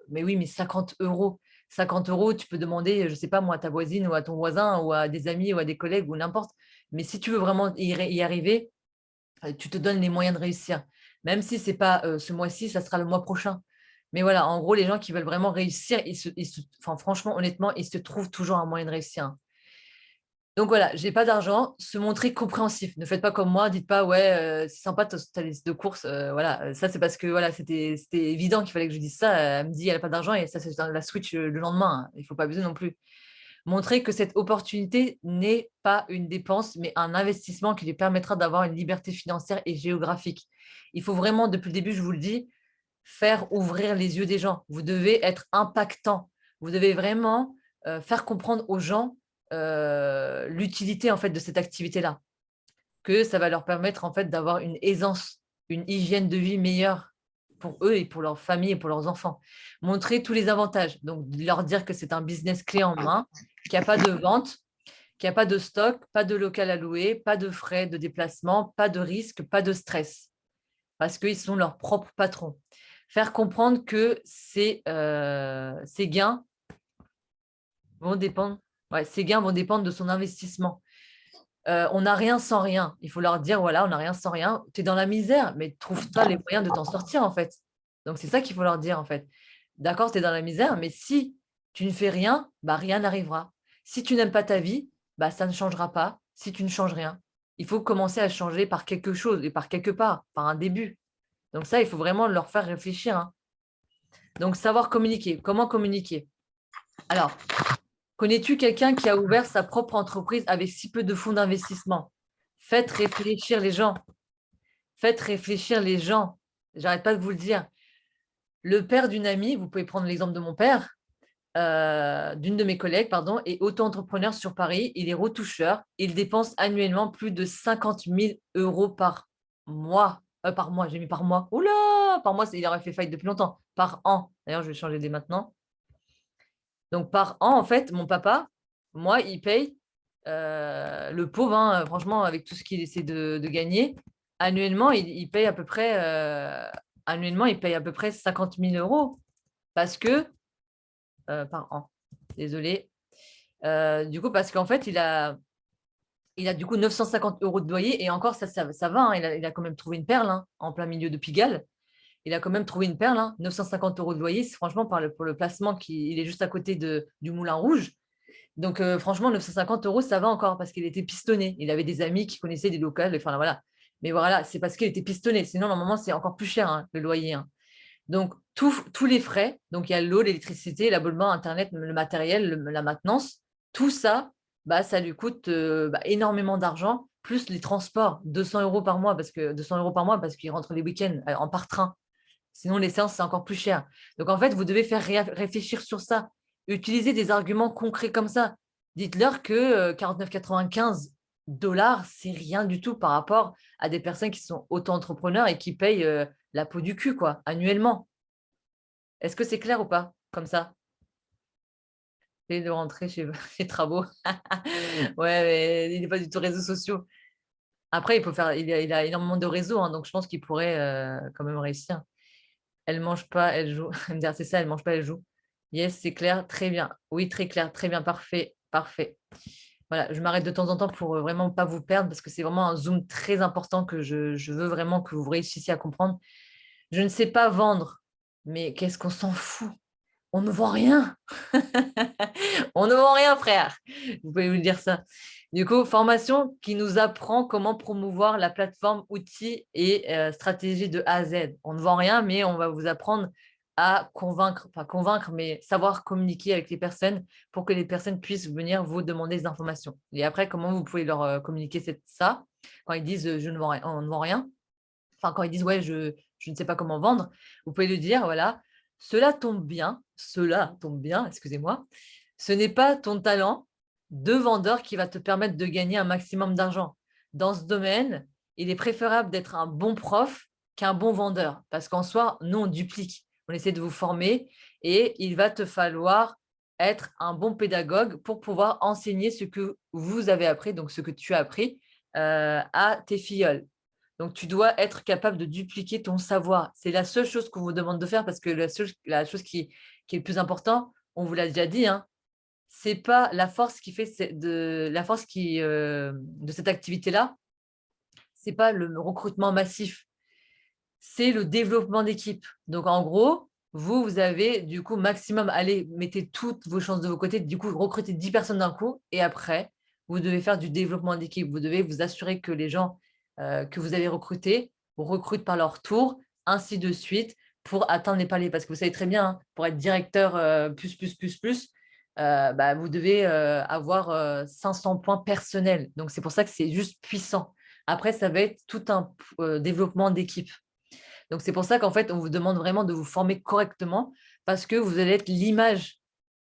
mais oui, mais 50 euros. 50 euros, tu peux demander, je sais pas moi, à ta voisine ou à ton voisin ou à des amis ou à des collègues ou n'importe. Mais si tu veux vraiment y arriver, tu te donnes les moyens de réussir. Même si c'est pas ce mois-ci, ça sera le mois prochain. Mais voilà, en gros, les gens qui veulent vraiment réussir, enfin, franchement, honnêtement, ils se trouvent toujours un moyen de réussir, hein. Donc voilà, j'ai pas d'argent, se montrer compréhensif. Ne faites pas comme moi, dites pas ouais, c'est sympa ta liste de courses. Voilà, ça c'est parce que voilà, c'était évident qu'il fallait que je dise ça. Elle me dit elle a pas d'argent et ça c'est dans la switch le lendemain, hein. Il faut pas abuser non plus. Montrer que cette opportunité n'est pas une dépense, mais un investissement qui lui permettra d'avoir une liberté financière et géographique. Il faut vraiment, depuis le début, je vous le dis, faire ouvrir les yeux des gens. Vous devez être impactant. Vous devez vraiment faire comprendre aux gens l'utilité en fait de cette activité-là, que ça va leur permettre en fait d'avoir une aisance, une hygiène de vie meilleure pour eux et pour leur famille et pour leurs enfants. Montrer tous les avantages, donc leur dire que c'est un business clé en main, qu'il n'y a pas de vente, qu'il n'y a pas de stock, pas de local à louer, pas de frais de déplacement, pas de risque, pas de stress, parce qu'ils sont leurs propres patrons. Faire comprendre que ces gains vont dépendre, ouais, ces gains vont dépendre de son investissement. On n'a rien sans rien. Il faut leur dire, voilà, on n'a rien sans rien. Tu es dans la misère, mais trouve-toi les moyens de t'en sortir, en fait. Donc, c'est ça qu'il faut leur dire, en fait. D'accord, tu es dans la misère, mais si tu ne fais rien, bah, rien n'arrivera. Si tu n'aimes pas ta vie, bah, ça ne changera pas si tu ne changes rien. Il faut commencer à changer par quelque chose et par quelque part, par un début. Donc ça, il faut vraiment leur faire réfléchir, hein. Donc, savoir communiquer. Comment communiquer? Alors, connais-tu quelqu'un qui a ouvert sa propre entreprise avec si peu de fonds d'investissement? Faites réfléchir les gens. Faites réfléchir les gens. J'arrête pas de vous le dire. Le père d'une amie, vous pouvez prendre l'exemple de mon père, d'une de mes collègues, pardon, est auto-entrepreneur sur Paris. Il est retoucheur. Il dépense annuellement plus de 50 000 euros par mois. Par mois, j'ai mis par mois. Oula, par mois, il aurait fait faillite depuis longtemps. Par an. D'ailleurs, je vais changer dès maintenant. Donc, par an, en fait, mon papa, moi, il paye le pauvre, hein, franchement, avec tout ce qu'il essaie de gagner. Annuellement, il paye à peu près, annuellement, il paye à peu près 50 000 euros parce que, par an, désolé. Du coup, parce qu'en fait, il a du coup 950 euros de loyer et encore, ça va, hein, il a quand même trouvé une perle, hein, en plein milieu de Pigalle. Il a quand même trouvé une perle, hein, 950 euros de loyer. Franchement, pour le placement, il est juste à côté du Moulin Rouge. Donc, franchement, 950 euros, ça va encore parce qu'il était pistonné. Il avait des amis qui connaissaient des locales. Enfin, voilà. Mais voilà, c'est parce qu'il était pistonné. Sinon, normalement, c'est encore plus cher, hein, le loyer, hein. Donc, tous les frais, donc il y a l'eau, l'électricité, l'abonnement, Internet, le matériel, la maintenance, tout ça, bah, ça lui coûte énormément d'argent, plus les transports, 200 euros par mois, 200 euros par mois parce qu'il rentre les week-ends en par train. Sinon, les séances, c'est encore plus cher. Donc, en fait, vous devez faire réfléchir sur ça. Utilisez des arguments concrets comme ça. Dites-leur que 49,95 dollars, c'est rien du tout par rapport à des personnes qui sont auto-entrepreneurs et qui payent la peau du cul, quoi, annuellement. Est-ce que c'est clair ou pas, comme ça? Et de rentrer chez, chez Travaux. Ouais, mais il n'est pas du tout réseaux sociaux. Après, il a énormément de réseaux, hein, donc je pense qu'il pourrait quand même réussir. Elle mange pas, elle joue. Elle me dit, ah, c'est ça, elle mange pas, elle joue. Yes, c'est clair, très bien. Oui, très clair, très bien, parfait, parfait. Voilà, je m'arrête de temps en temps pour vraiment pas vous perdre parce que c'est vraiment un zoom très important que je veux vraiment que vous réussissiez à comprendre. Je ne sais pas vendre, mais qu'est-ce qu'on s'en fout? On ne vend rien. On ne vend rien, frère. Vous pouvez vous dire ça. Du coup, formation qui nous apprend comment promouvoir la plateforme, outils et stratégie de A à Z. On ne vend rien, mais on va vous apprendre à convaincre, pas convaincre, mais savoir communiquer avec les personnes pour que les personnes puissent venir vous demander des informations. Et après, comment vous pouvez leur communiquer ça quand ils disent je ne vends rien, on ne vend rien. Enfin, quand ils disent ouais, je ne sais pas comment vendre, vous pouvez lui dire voilà, cela tombe bien, excusez-moi, ce n'est pas ton talent de vendeur qui va te permettre de gagner un maximum d'argent. Dans ce domaine, il est préférable d'être un bon prof qu'un bon vendeur parce qu'en soi, nous, on duplique. On essaie de vous former et il va te falloir être un bon pédagogue pour pouvoir enseigner ce que vous avez appris, donc ce que tu as appris à tes filleuls. Donc, tu dois être capable de dupliquer ton savoir. C'est la seule chose qu'on vous demande de faire parce que la chose qui est le plus important, on vous l'a déjà dit, hein, c'est pas la force qui fait la force de cette activité-là, c'est pas le recrutement massif, c'est le développement d'équipe. Donc, en gros, vous avez du coup maximum, allez, mettez toutes vos chances de vos côtés, du coup, recrutez 10 personnes d'un coup et après, vous devez faire du développement d'équipe. Vous devez vous assurer que les gens que vous avez recrutés recrutent par leur tour, ainsi de suite, pour atteindre les paliers. Parce que vous savez très bien, hein, pour être directeur bah, vous devez avoir 500 points personnels. Donc, c'est pour ça que c'est juste puissant. Après, ça va être tout un développement d'équipe. Donc, c'est pour ça qu'en fait, on vous demande vraiment de vous former correctement parce que vous allez être l'image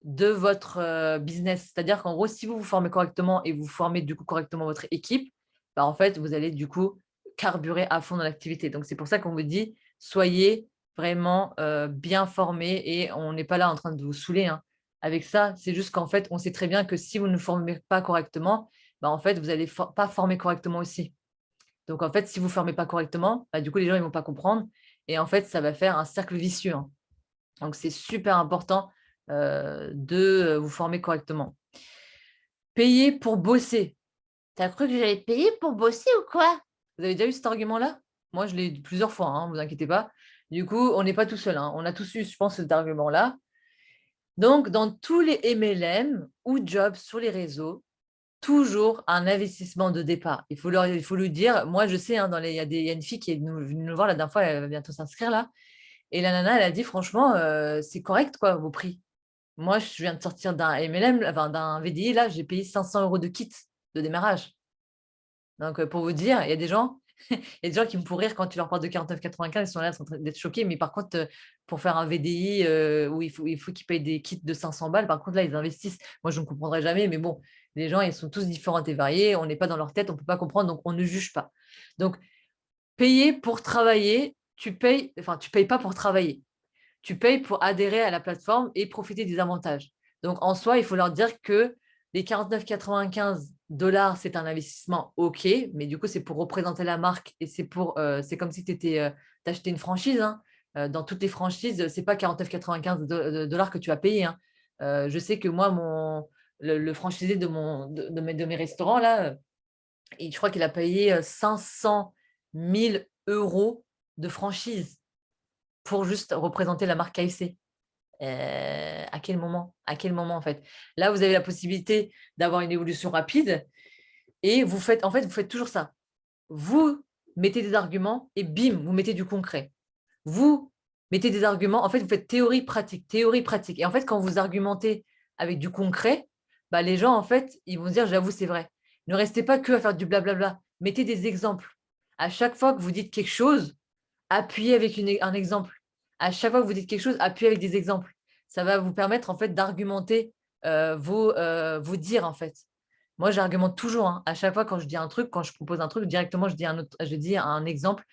de votre business. C'est-à-dire qu'en gros, si vous vous formez correctement et vous formez du coup correctement votre équipe, bah, en fait, vous allez du coup carburer à fond dans l'activité. Donc, c'est pour ça qu'on vous dit, soyez vraiment bien formés et on n'est pas là en train de vous saouler, hein. Avec ça, c'est juste qu'en fait, on sait très bien que si vous ne formez pas correctement, bah, en fait, vous n'allez pas former correctement aussi. Donc, en fait, si vous ne formez pas correctement, bah, du coup, les gens ne vont pas comprendre. Et en fait, ça va faire un cercle vicieux, hein. Donc, c'est super important de vous former correctement. Payer pour bosser. T'as cru que j'allais payer pour bosser ou quoi? Vous avez déjà eu cet argument-là? Moi, je l'ai eu plusieurs fois, hein, vous inquiétez pas. Du coup, on n'est pas tout seul, hein. On a tous eu, je pense, cet argument-là. Donc, dans tous les MLM ou jobs sur les réseaux, toujours un investissement de départ. Il faut lui dire, moi je sais, hein, il y a une fille qui est venue nous voir la dernière fois, elle va bientôt s'inscrire là. Et la nana, elle a dit, franchement, c'est correct quoi, vos prix. Moi, je viens de sortir d'un MLM, enfin, d'un VDI, là, j'ai payé 500 € de kit de démarrage. Donc, pour vous dire, il y a des gens, il y a des gens qui me font rire quand tu leur parles de 49,95, ils sont là, ils sont en train d'être choqués. Mais par contre, pour faire un VDI où il faut qu'ils payent des kits de 500 balles, par contre, là, ils investissent. Moi, je ne comprendrai jamais, mais bon, les gens, ils sont tous différents et variés. On n'est pas dans leur tête, on ne peut pas comprendre, donc on ne juge pas. Donc, payer pour travailler, tu payes pas pour travailler. Tu payes pour adhérer à la plateforme et profiter des avantages. Donc, en soi, il faut leur dire que les 49,95 $, c'est un investissement OK, mais du coup, c'est pour représenter la marque et c'est comme si tu achetais une franchise, hein. Dans toutes les franchises, ce n'est pas 49,95 $ que tu vas payer, hein. Je sais que moi, le franchisé de mes restaurants, là, et je crois qu'il a payé 500 000 € de franchise pour juste représenter la marque KFC. À quel moment? À quel moment, en fait? Là, vous avez la possibilité d'avoir une évolution rapide et vous faites toujours ça. Vous mettez des arguments et bim, vous mettez du concret. Vous mettez des arguments, en fait, vous faites théorie, pratique, théorie, pratique. Et en fait, quand vous argumentez avec du concret, bah, les gens, en fait, ils vont se dire, j'avoue, c'est vrai. Ne restez pas que à faire du blablabla. Mettez des exemples. À chaque fois que vous dites quelque chose, appuyez avec un exemple. À chaque fois que vous dites quelque chose, appuyez avec des exemples. Ça va vous permettre en fait d'argumenter vos dires en fait. Moi, j'argumente toujours, hein. À chaque fois quand je dis un truc, quand je propose un truc, directement je dis un exemple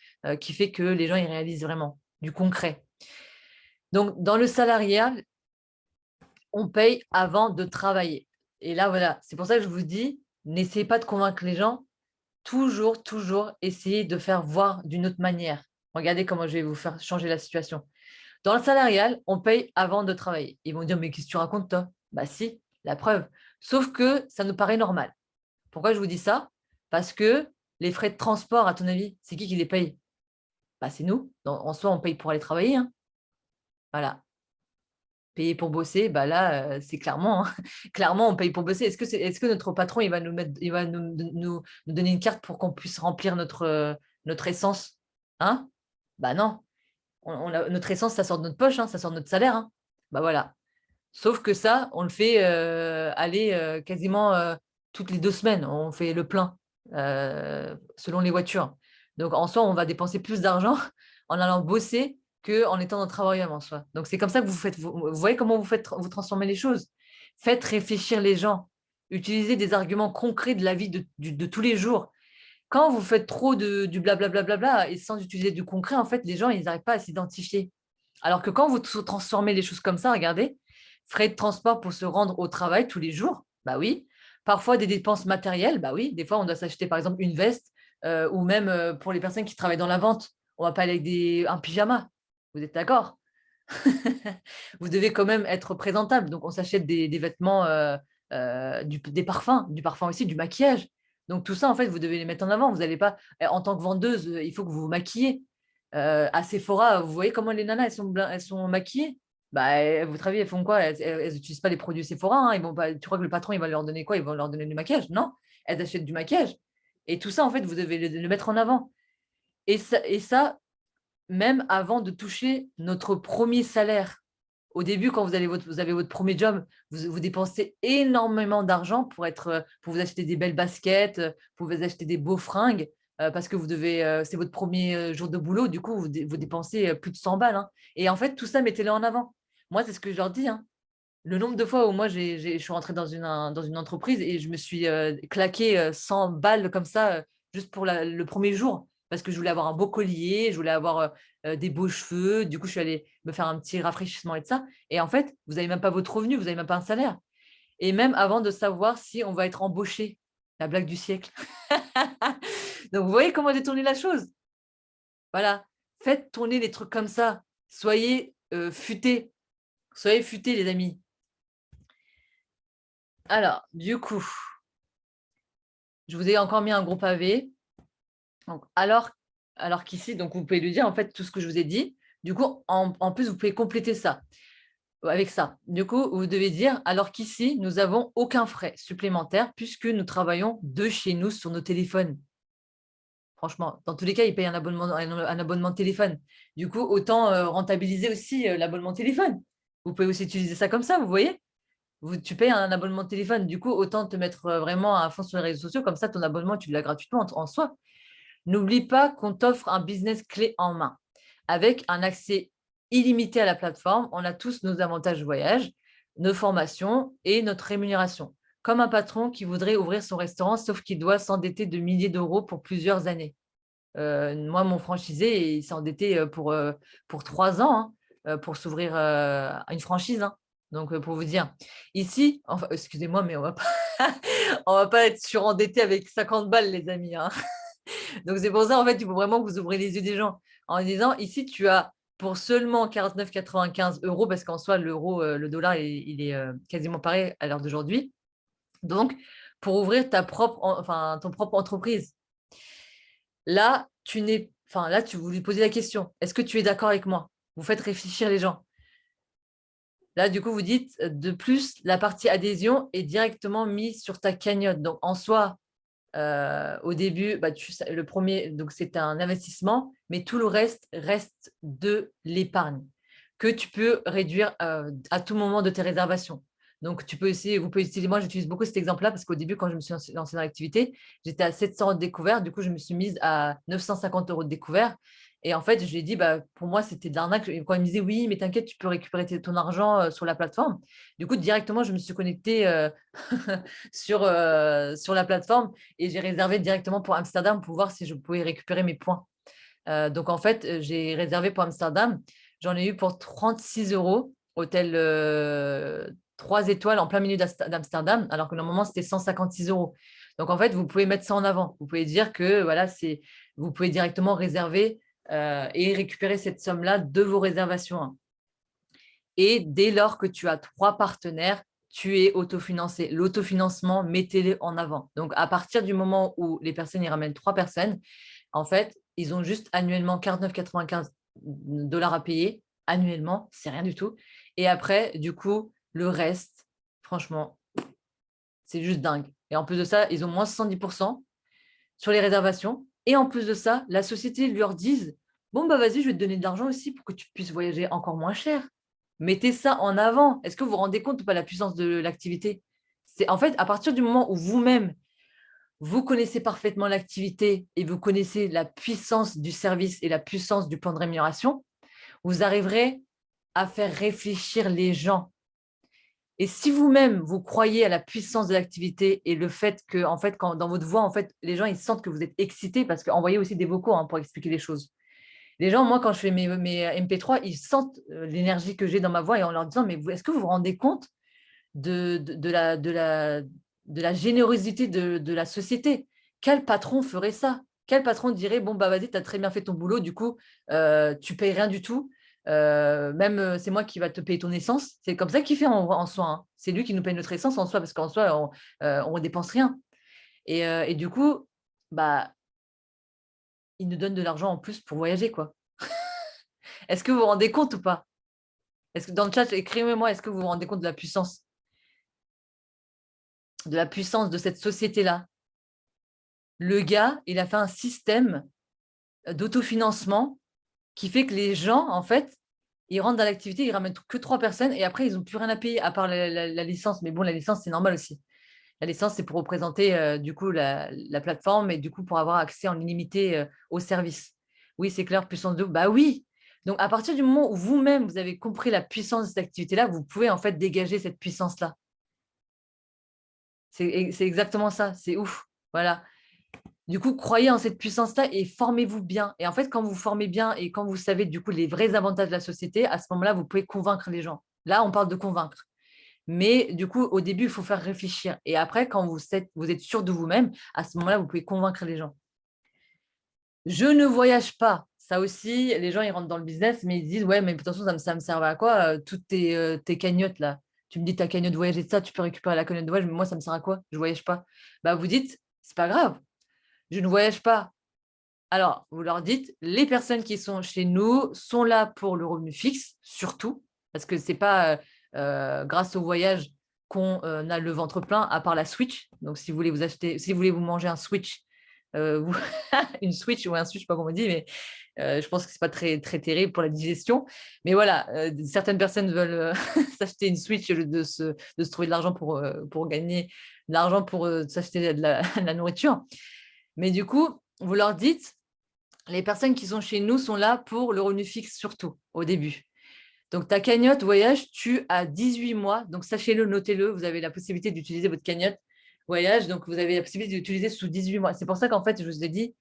qui fait que les gens ils réalisent vraiment du concret. Donc, dans le salarial, on paye avant de travailler. Et là, voilà, c'est pour ça que je vous dis, n'essayez pas de convaincre les gens. Toujours, toujours essayer de faire voir d'une autre manière. Regardez comment je vais vous faire changer la situation. Dans le salarial, on paye avant de travailler. Ils vont dire, mais qu'est-ce que tu racontes, toi? Bah si, la preuve. Sauf que ça nous paraît normal. Pourquoi je vous dis ça? Parce que les frais de transport, à ton avis, c'est qui les paye? Bah, c'est nous. En soi, on paye pour aller travailler, hein. Voilà. Payer pour bosser, bah là, c'est clairement, hein, clairement, on paye pour bosser. Est-ce que notre patron, il va nous donner une carte pour qu'on puisse remplir notre essence? Hein? Bah non. Notre essence, ça sort de notre poche, hein, ça sort de notre salaire, hein. Bah voilà. Sauf que ça, on le fait aller quasiment toutes les 2 semaines. On fait le plein selon les voitures. Donc, en soi, on va dépenser plus d'argent en allant bosser qu'en étant dans le travail en soi. Donc, c'est comme ça que vous voyez comment vous transformez les choses. Faites réfléchir les gens. Utilisez des arguments concrets de la vie de tous les jours. Quand vous faites trop du blablabla et sans utiliser du concret, en fait, les gens, ils n'arrivent pas à s'identifier. Alors que quand vous transformez les choses comme ça, regardez, frais de transport pour se rendre au travail tous les jours, bah oui. Parfois des dépenses matérielles, bah oui. Des fois, on doit s'acheter par exemple une veste ou même pour les personnes qui travaillent dans la vente, on ne va pas aller avec un pyjama. Vous êtes d'accord? Vous devez quand même être présentable. Donc, on s'achète des vêtements, des parfums, du parfum aussi, du maquillage. Donc, tout ça, en fait, vous devez les mettre en avant. Vous n'allez pas, en tant que vendeuse, il faut que vous vous maquillez. À Sephora, vous voyez comment les nanas, elles sont maquillées? Bah, vous travaillez, elles font quoi? Elles n'utilisent pas les produits Sephora, hein. Ils vont pas, tu crois que le patron, il va leur donner quoi? Il va leur donner du maquillage? Non, elles achètent du maquillage. Et tout ça, en fait, vous devez le mettre en avant. Et ça, même avant de toucher notre premier salaire. Au début, quand vous avez votre premier job, vous dépensez énormément d'argent pour vous acheter des belles baskets, pour vous acheter des beaux fringues, parce que c'est votre premier jour de boulot, du coup, vous dépensez plus de 100 balles, hein. Et en fait, tout ça, mettez-le en avant. Moi, c'est ce que je leur dis, hein. Le nombre de fois où moi, je suis rentrée dans une entreprise et je me suis claqué 100 balles comme ça, juste pour le premier jour, parce que je voulais avoir un beau collier, je voulais avoir des beaux cheveux. Du coup, je suis allée me faire un petit rafraîchissement et de ça. Et en fait, vous n'avez même pas votre revenu, vous n'avez même pas un salaire. Et même avant de savoir si on va être embauché, la blague du siècle. Donc, vous voyez comment détourner la chose. Voilà. Faites tourner les trucs comme ça. Soyez futés. Soyez futés, les amis. Alors, du coup, je vous ai encore mis un gros pavé. Donc, alors qu'ici, donc vous pouvez lui dire en fait tout ce que je vous ai dit. Du coup, en plus, vous pouvez compléter ça avec ça. Du coup, vous devez dire alors qu'ici, nous n'avons aucun frais supplémentaire puisque nous travaillons de chez nous sur nos téléphones. Franchement, dans tous les cas, ils payent un abonnement de téléphone. Du coup, autant rentabiliser aussi l'abonnement téléphone. Vous pouvez aussi utiliser ça comme ça, vous voyez? Tu payes un abonnement de téléphone. Du coup, autant te mettre vraiment à fond sur les réseaux sociaux. Comme ça, ton abonnement, tu l'as gratuitement en soi. N'oublie pas qu'on t'offre un business clé en main. Avec un accès illimité à la plateforme, on a tous nos avantages voyage, nos formations et notre rémunération. Comme un patron qui voudrait ouvrir son restaurant, sauf qu'il doit s'endetter de milliers d'euros pour plusieurs années. Moi, mon franchisé, il s'est endetté pour 3 ans, hein, pour s'ouvrir une franchise, hein. Donc, pour vous dire, ici, enfin, excusez-moi, mais on va pas être surendetté avec 50 balles, les amis, hein. Donc, c'est pour ça, en fait, il faut vraiment que vous ouvrez les yeux des gens en disant, ici, tu as pour seulement 49,95 euros, parce qu'en soi, le dollar, il est quasiment pareil à l'heure d'aujourd'hui. Donc, pour ouvrir ton propre entreprise. Là, tu voulais poser la question. Est-ce que tu es d'accord avec moi? Vous faites réfléchir les gens. Là, du coup, vous dites, de plus, la partie adhésion est directement mise sur ta cagnotte. Donc, en soi, au début, le premier, donc c'est un investissement, mais tout le reste de l'épargne que tu peux réduire à tout moment de tes réservations. Donc, vous pouvez utiliser, moi j'utilise beaucoup cet exemple-là parce qu'au début, quand je me suis lancée dans l'activité, j'étais à 700 euros de découvert. Du coup, je me suis mise à 950 euros de découvert. Et en fait, je lui ai dit, pour moi, c'était de l'arnaque. Quand il me disait, oui, mais t'inquiète, tu peux récupérer ton argent sur la plateforme. Du coup, directement, je me suis connectée sur la plateforme et j'ai réservé directement pour Amsterdam pour voir si je pouvais récupérer mes points. Donc, en fait, j'ai réservé pour Amsterdam. J'en ai eu pour 36 euros, hôtel 3 étoiles en plein milieu d'Amsterdam, alors que normalement, c'était 156 euros. Donc, en fait, vous pouvez mettre ça en avant. Vous pouvez dire que voilà, vous pouvez directement réserver et récupérer cette somme-là de vos réservations, hein. Et dès lors que tu as 3 partenaires, tu es autofinancé. L'autofinancement, mettez-le en avant. Donc, à partir du moment où les personnes y ramènent 3 personnes, en fait, ils ont juste annuellement 49,95 $ à payer. Annuellement, c'est rien du tout. Et après, du coup, le reste, franchement, c'est juste dingue. Et en plus de ça, ils ont moins 70% sur les réservations. Et en plus de ça, la société leur dise, bon, bah vas-y, je vais te donner de l'argent aussi pour que tu puisses voyager encore moins cher. Mettez ça en avant. Est-ce que vous vous rendez compte ou pas la puissance de l'activité? C'est en fait, à partir du moment où vous-même, vous connaissez parfaitement l'activité et vous connaissez la puissance du service et la puissance du plan de rémunération, vous arriverez à faire réfléchir les gens. Et si vous-même, vous croyez à la puissance de l'activité et le fait que, en fait, quand dans votre voix, en fait, les gens, ils sentent que vous êtes excité parce qu'envoyez aussi des vocaux pour expliquer les choses. Les gens, moi, quand je fais mes MP3, ils sentent l'énergie que j'ai dans ma voix et en leur disant, mais est-ce que vous vous rendez compte de la générosité de la société? Quel patron ferait ça? Quel patron dirait, bon, bah vas-y, tu as très bien fait ton boulot, du coup, tu payes rien du tout. Même c'est moi qui va te payer ton essence. C'est comme ça qu'il fait en soi, hein. C'est lui qui nous paye notre essence en soi, parce qu'en soi, on ne dépense rien. Et du coup, bah, il nous donne de l'argent en plus pour voyager, quoi. Est-ce que vous vous rendez compte ou pas? Est-ce que dans le chat, écrivez-moi, est-ce que vous vous rendez compte de la puissance de cette société-là? Le gars, il a fait un système d'autofinancement qui fait que les gens, en fait, ils rentrent dans l'activité, ils ramènent que 3 personnes et après, ils n'ont plus rien à payer à part la licence. Mais bon, la licence, c'est normal aussi. La licence, c'est pour représenter du coup la plateforme et du coup pour avoir accès en illimité au service. Oui, c'est clair, puissance de... Bah oui. Donc, à partir du moment où vous-même, vous avez compris la puissance de cette activité-là, vous pouvez en fait dégager cette puissance-là. C'est exactement ça. C'est ouf. Voilà. Du coup, croyez en cette puissance-là et formez-vous bien. Et en fait, quand vous formez bien et quand vous savez du coup les vrais avantages de la société, à ce moment-là, vous pouvez convaincre les gens. Là, on parle de convaincre. Mais du coup, au début, il faut faire réfléchir. Et après, quand vous êtes sûr de vous-même, à ce moment-là, vous pouvez convaincre les gens. Je ne voyage pas. Ça aussi, les gens, ils rentrent dans le business, mais ils disent, ouais, mais attention, ça me servait à quoi, toutes tes cagnottes là? Tu me dis ta cagnotte voyage et ça, tu peux récupérer la cagnotte de voyage, mais moi, ça me sert à quoi? Je ne voyage pas. Bah, vous dites, c'est pas grave, je ne voyage pas. Alors, vous leur dites, les personnes qui sont chez nous sont là pour le revenu fixe, surtout, parce que ce n'est pas grâce au voyage qu'on a le ventre plein, à part la Switch. Donc, si vous voulez vous acheter, si vous voulez vous manger un Switch, une Switch ou un Switch, je ne sais pas comment on dit, mais je pense que ce n'est pas très, très terrible pour la digestion. Mais voilà, certaines personnes veulent s'acheter une Switch au lieu de se trouver de l'argent pour gagner de l'argent pour s'acheter de la nourriture. Mais du coup, vous leur dites, les personnes qui sont chez nous sont là pour le revenu fixe surtout au début. Donc, ta cagnotte voyage, tu as 18 mois. Donc, sachez-le, notez-le, vous avez la possibilité d'utiliser votre cagnotte voyage. Donc, vous avez la possibilité d'utiliser sous 18 mois. C'est pour ça qu'en fait, je vous ai dit,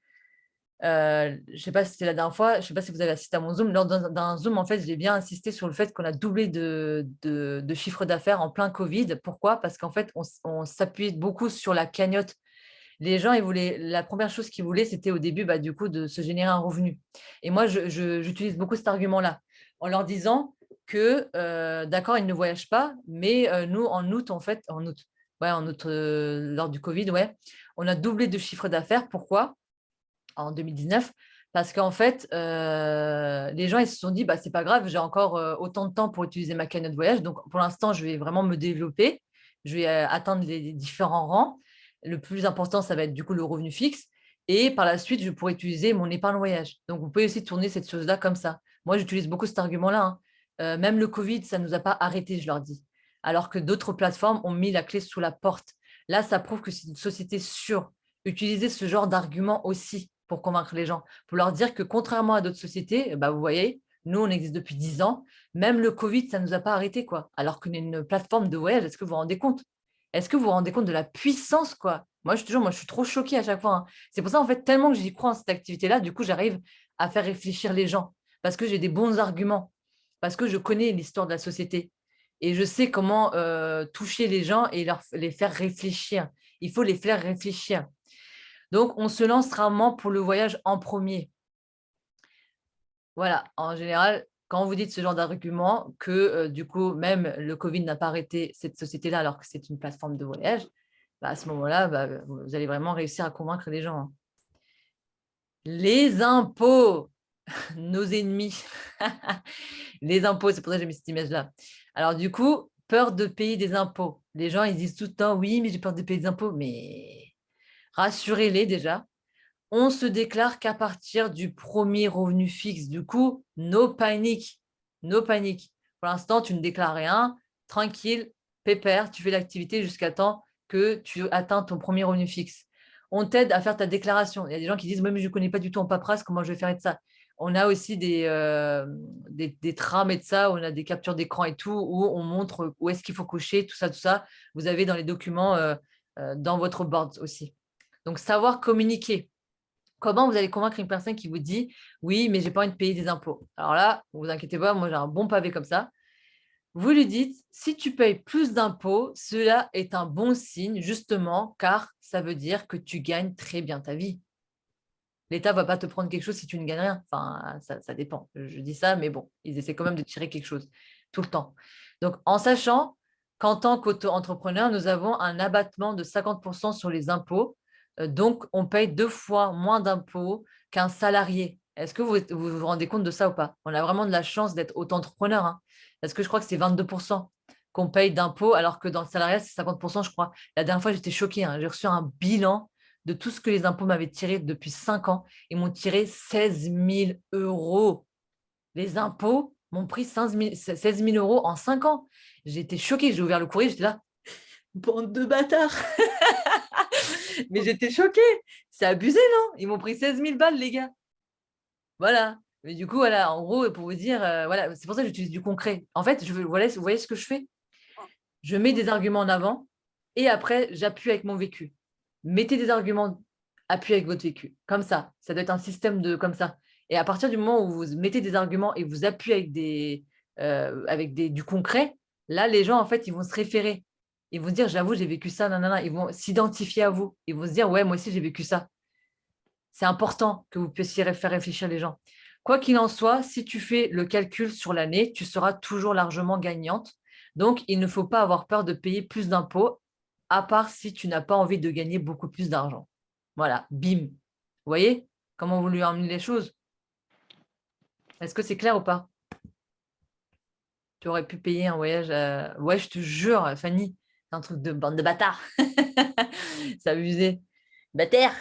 je ne sais pas si c'était la dernière fois, je ne sais pas si vous avez assisté à mon Zoom. Lors d'un Zoom, en fait, j'ai bien insisté sur le fait qu'on a doublé de chiffre d'affaires en plein Covid. Pourquoi? Parce qu'en fait, on s'appuie beaucoup sur la cagnotte. Les gens, la première chose qu'ils voulaient, c'était au début, bah, du coup, de se générer un revenu. Et moi, j'utilise beaucoup cet argument-là, en leur disant que, d'accord, ils ne voyagent pas, mais nous, en août, lors du Covid, ouais, on a doublé de chiffre d'affaires. Pourquoi? En 2019, parce qu'en fait, les gens, ils se sont dit, bah, c'est pas grave, j'ai encore autant de temps pour utiliser ma cagnotte voyage. Donc, pour l'instant, je vais vraiment me développer. Je vais atteindre les différents rangs. Le plus important, ça va être du coup le revenu fixe. Et par la suite, je pourrai utiliser mon épargne voyage. Donc, vous pouvez aussi tourner cette chose-là comme ça. Moi, j'utilise beaucoup cet argument-là, hein. Même le Covid, ça ne nous a pas arrêtés, je leur dis. Alors que d'autres plateformes ont mis la clé sous la porte. Là, ça prouve que c'est une société sûre. Utilisez ce genre d'argument aussi pour convaincre les gens, pour leur dire que contrairement à d'autres sociétés, bah, vous voyez, nous, on existe depuis 10 ans. Même le Covid, ça ne nous a pas arrêtés, quoi. Alors qu'on est une plateforme de voyage, est-ce que vous vous rendez compte? Est-ce que vous vous rendez compte de la puissance, quoi? Moi, je suis trop choquée à chaque fois, hein. C'est pour ça, en fait, tellement que j'y crois en cette activité-là, du coup, j'arrive à faire réfléchir les gens parce que j'ai des bons arguments, parce que je connais l'histoire de la société et je sais comment toucher les gens et les faire réfléchir. Il faut les faire réfléchir. Donc, on se lance rarement pour le voyage en premier. Voilà, en général, quand vous dites ce genre d'argument que du coup, même le Covid n'a pas arrêté cette société-là alors que c'est une plateforme de voyage, bah, à ce moment-là, bah, vous allez vraiment réussir à convaincre les gens, hein. Les impôts, nos ennemis. Les impôts, c'est pour ça que j'ai mis cette image-là. Alors du coup, peur de payer des impôts. Les gens, ils disent tout le temps, oui, mais j'ai peur de payer des impôts. Mais rassurez-les déjà. On se déclare qu'à partir du premier revenu fixe. Du coup, no panique. No panique. Pour l'instant, tu ne déclares rien. Tranquille, pépère, tu fais l'activité jusqu'à temps que tu atteins ton premier revenu fixe. On t'aide à faire ta déclaration. Il y a des gens qui disent, mais je ne connais pas du tout en paperasse, comment je vais faire de ça. On a aussi des trames et de ça, on a des captures d'écran et tout, où on montre où est-ce qu'il faut cocher, tout ça, tout ça. Vous avez dans les documents dans votre board aussi. Donc, savoir communiquer. Comment vous allez convaincre une personne qui vous dit oui, mais j'ai pas envie de payer des impôts? Alors là, ne vous inquiétez pas, moi j'ai un bon pavé comme ça. Vous lui dites si tu payes plus d'impôts, cela est un bon signe, justement, car ça veut dire que tu gagnes très bien ta vie. L'État ne va pas te prendre quelque chose si tu ne gagnes rien. Enfin, ça dépend. Je dis ça, mais bon, ils essaient quand même de tirer quelque chose tout le temps. Donc, en sachant qu'en tant qu'auto-entrepreneur, nous avons un abattement de 50% sur les impôts. Donc, on paye 2 fois moins d'impôts qu'un salarié. Est-ce que vous rendez compte de ça ou pas? On a vraiment de la chance d'être auto-entrepreneur, hein, parce que je crois que c'est 22% qu'on paye d'impôts, alors que dans le salariat, c'est 50%, je crois. La dernière fois, j'étais choquée, hein. J'ai reçu un bilan de tout ce que les impôts m'avaient tiré depuis 5 ans. Ils m'ont tiré 16 000 euros. Les impôts m'ont pris 16 000 euros en 5 ans. J'ai été choquée. J'ai ouvert le courrier, j'étais là, bande de bâtards. Mais j'étais choquée. C'est abusé, non? Ils m'ont pris 16 000 balles, les gars. Voilà. Mais du coup, voilà, en gros, pour vous dire, voilà, c'est pour ça que j'utilise du concret. En fait, voilà, vous voyez ce que je fais? Je mets des arguments en avant et après, j'appuie avec mon vécu. Mettez des arguments, appuyez avec votre vécu. Comme ça doit être un système de comme ça. Et à partir du moment où vous mettez des arguments et vous appuyez avec du concret, là, les gens, en fait, ils vont se référer. Ils vont se dire, j'avoue, j'ai vécu ça, nanana. Ils vont s'identifier à vous. Ils vont se dire, ouais, moi aussi, j'ai vécu ça. C'est important que vous puissiez faire réfléchir les gens. Quoi qu'il en soit, si tu fais le calcul sur l'année, tu seras toujours largement gagnante. Donc, il ne faut pas avoir peur de payer plus d'impôts, à part si tu n'as pas envie de gagner beaucoup plus d'argent. Voilà, bim. Vous voyez comment vous lui emmenez les choses? Est-ce que c'est clair ou pas? Tu aurais pu payer un voyage à... Ouais, je te jure, Fanny, c'est un truc de bande de bâtards. C'est abusé. Bâtard.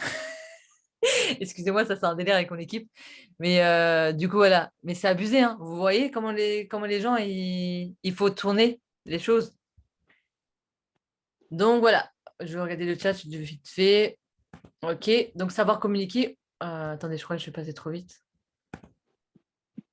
Excusez-moi, ça c'est un délire avec mon équipe. Mais du coup, voilà. Mais c'est abusé, hein. Vous voyez comment les gens, il faut tourner les choses. Donc voilà, je vais regarder le chat de vite fait. Ok, donc savoir communiquer. Attendez, je crois que je suis passée trop vite.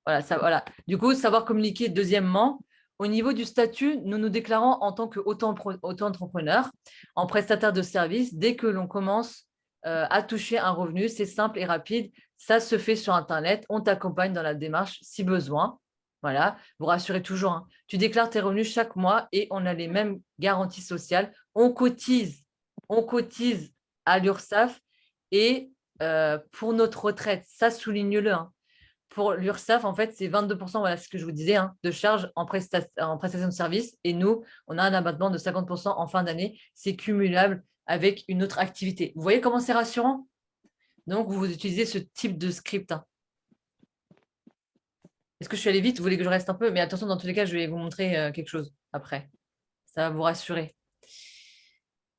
Voilà, voilà. Du coup, savoir communiquer, deuxièmement. Au niveau du statut, nous nous déclarons en tant qu'auto-entrepreneur, en prestataire de service. Dès que l'on commence à toucher un revenu, c'est simple et rapide. Ça se fait sur Internet. On t'accompagne dans la démarche si besoin. Voilà, vous rassurez toujours, hein. Tu déclares tes revenus chaque mois et on a les mêmes garanties sociales. On cotise à l'URSSAF et pour notre retraite, ça souligne-le, hein. Pour l'URSSAF, en fait, c'est 22%, voilà ce que je vous disais, hein, de charges en prestation de service. Et nous, on a un abattement de 50% en fin d'année. C'est cumulable avec une autre activité. Vous voyez comment c'est rassurant? Donc, vous utilisez ce type de script, hein. Est-ce que je suis allée vite? Vous voulez que je reste un peu? Mais attention, dans tous les cas, je vais vous montrer quelque chose après. Ça va vous rassurer.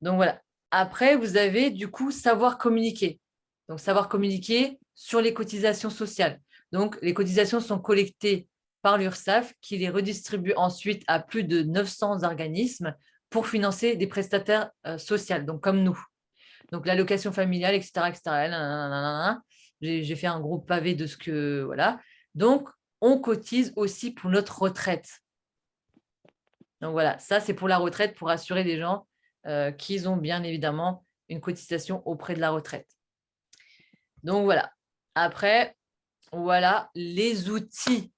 Donc, voilà. Après, vous avez du coup savoir communiquer. Donc, savoir communiquer sur les cotisations sociales. Donc, les cotisations sont collectées par l'URSSAF qui les redistribue ensuite à plus de 900 organismes pour financer des prestataires sociaux, donc comme nous. Donc, l'allocation familiale, etc., etc. J'ai fait un gros pavé de ce que... Voilà. Donc, on cotise aussi pour notre retraite. Donc, voilà. Ça, c'est pour la retraite, pour assurer les gens qu'ils ont bien évidemment une cotisation auprès de la retraite. Donc, voilà. Après, voilà les outils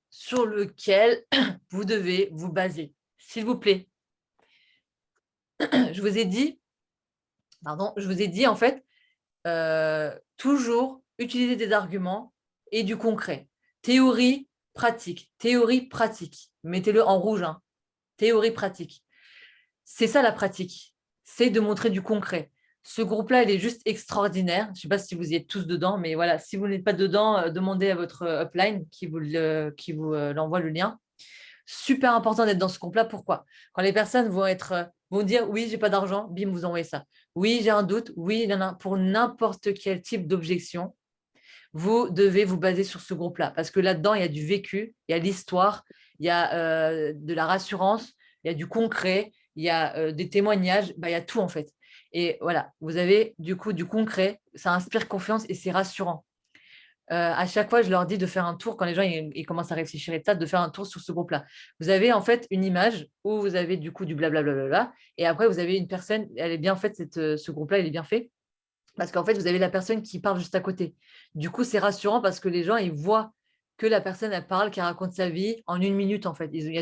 sur lesquels vous devez vous baser. S'il vous plaît. Je vous ai dit en fait, toujours utiliser des arguments et du concret. Théorie, pratique. Théorie, pratique. Mettez-le en rouge. Hein. Théorie, pratique. C'est ça la pratique. C'est de montrer du concret. Ce groupe-là, il est juste extraordinaire. Je ne sais pas si vous y êtes tous dedans, mais voilà, si vous n'êtes pas dedans, demandez à votre upline qui vous l'envoie le lien. Super important d'être dans ce groupe-là. Pourquoi? Quand les personnes vont dire oui, j'ai pas d'argent, bim, vous envoyez ça. Oui, j'ai un doute, oui, pour n'importe quel type d'objection, vous devez vous baser sur ce groupe-là. Parce que là-dedans, il y a du vécu, il y a l'histoire, il y a de la rassurance, il y a du concret, il y a des témoignages, il y a tout en fait. Et voilà, vous avez du coup du concret, ça inspire confiance et c'est rassurant. À chaque fois, je leur dis de faire un tour, quand les gens ils commencent à réfléchir et ça, de faire un tour sur ce groupe-là. Vous avez en fait une image où vous avez du coup du blablabla, et après vous avez une personne, elle est bien faite, ce groupe-là, il est bien fait, parce qu'en fait, vous avez la personne qui parle juste à côté. Du coup, c'est rassurant parce que les gens, ils voient que la personne, elle parle, qu'elle raconte sa vie en 1 minute, en fait. Il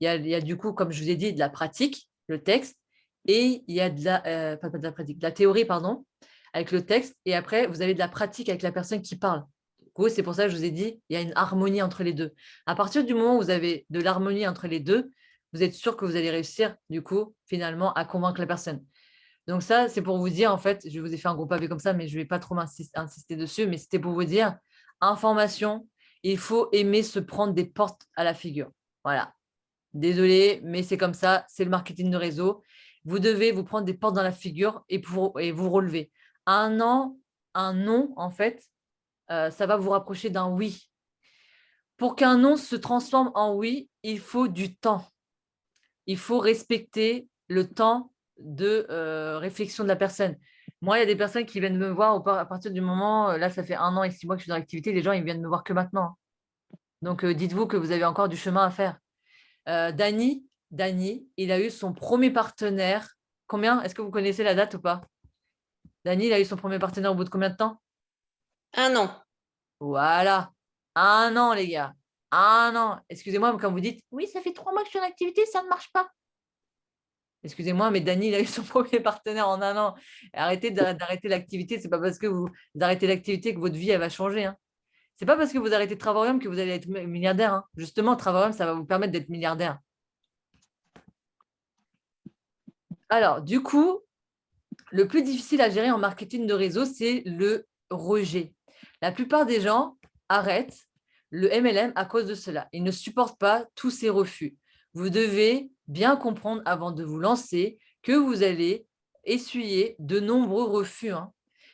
y a du coup, comme je vous ai dit, de la pratique, le texte, et il y a pas de la pratique, de la théorie, pardon, avec le texte, et après, vous avez de la pratique avec la personne qui parle. Du coup, c'est pour ça que je vous ai dit, il y a une harmonie entre les deux. À partir du moment où vous avez de l'harmonie entre les deux, vous êtes sûr que vous allez réussir, du coup, finalement, à convaincre la personne. Donc ça, c'est pour vous dire, en fait, je vous ai fait un gros pavé comme ça, mais je ne vais pas trop insister dessus, mais c'était pour vous dire, information, il faut aimer se prendre des portes à la figure. Voilà. Désolé, mais c'est comme ça, c'est le marketing de réseau. Vous devez vous prendre des portes dans la figure et vous relever. Un non, en fait, ça va vous rapprocher d'un oui. Pour qu'un non se transforme en oui, il faut du temps. Il faut respecter le temps de réflexion de la personne. Moi, il y a des personnes qui viennent me voir à partir du moment, là, ça fait 1 an et 6 mois que je suis dans l'activité, les gens, ils viennent me voir que maintenant. Donc, dites-vous que vous avez encore du chemin à faire. Dany, il a eu son premier partenaire. Combien? Est-ce que vous connaissez la date ou pas? Dany, il a eu son premier partenaire au bout de combien de temps? 1 an. Voilà. 1 an, les gars. 1 an. Excusez-moi, quand vous dites, oui, ça fait 3 mois que je suis en activité, ça ne marche pas. Excusez-moi, mais Dany, il a eu son premier partenaire en 1 an. Arrêtez d'arrêter l'activité. Ce n'est pas parce que vous arrêtez l'activité que votre vie elle va changer. Hein. Ce n'est pas parce que vous arrêtez Travarium que vous allez être milliardaire. Hein. Justement, Travarium, ça va vous permettre d'être milliardaire. Alors, du coup, le plus difficile à gérer en marketing de réseau, c'est le rejet. La plupart des gens arrêtent le MLM à cause de cela. Ils ne supportent pas tous ces refus. Vous devez bien comprendre avant de vous lancer que vous allez essuyer de nombreux refus, hein.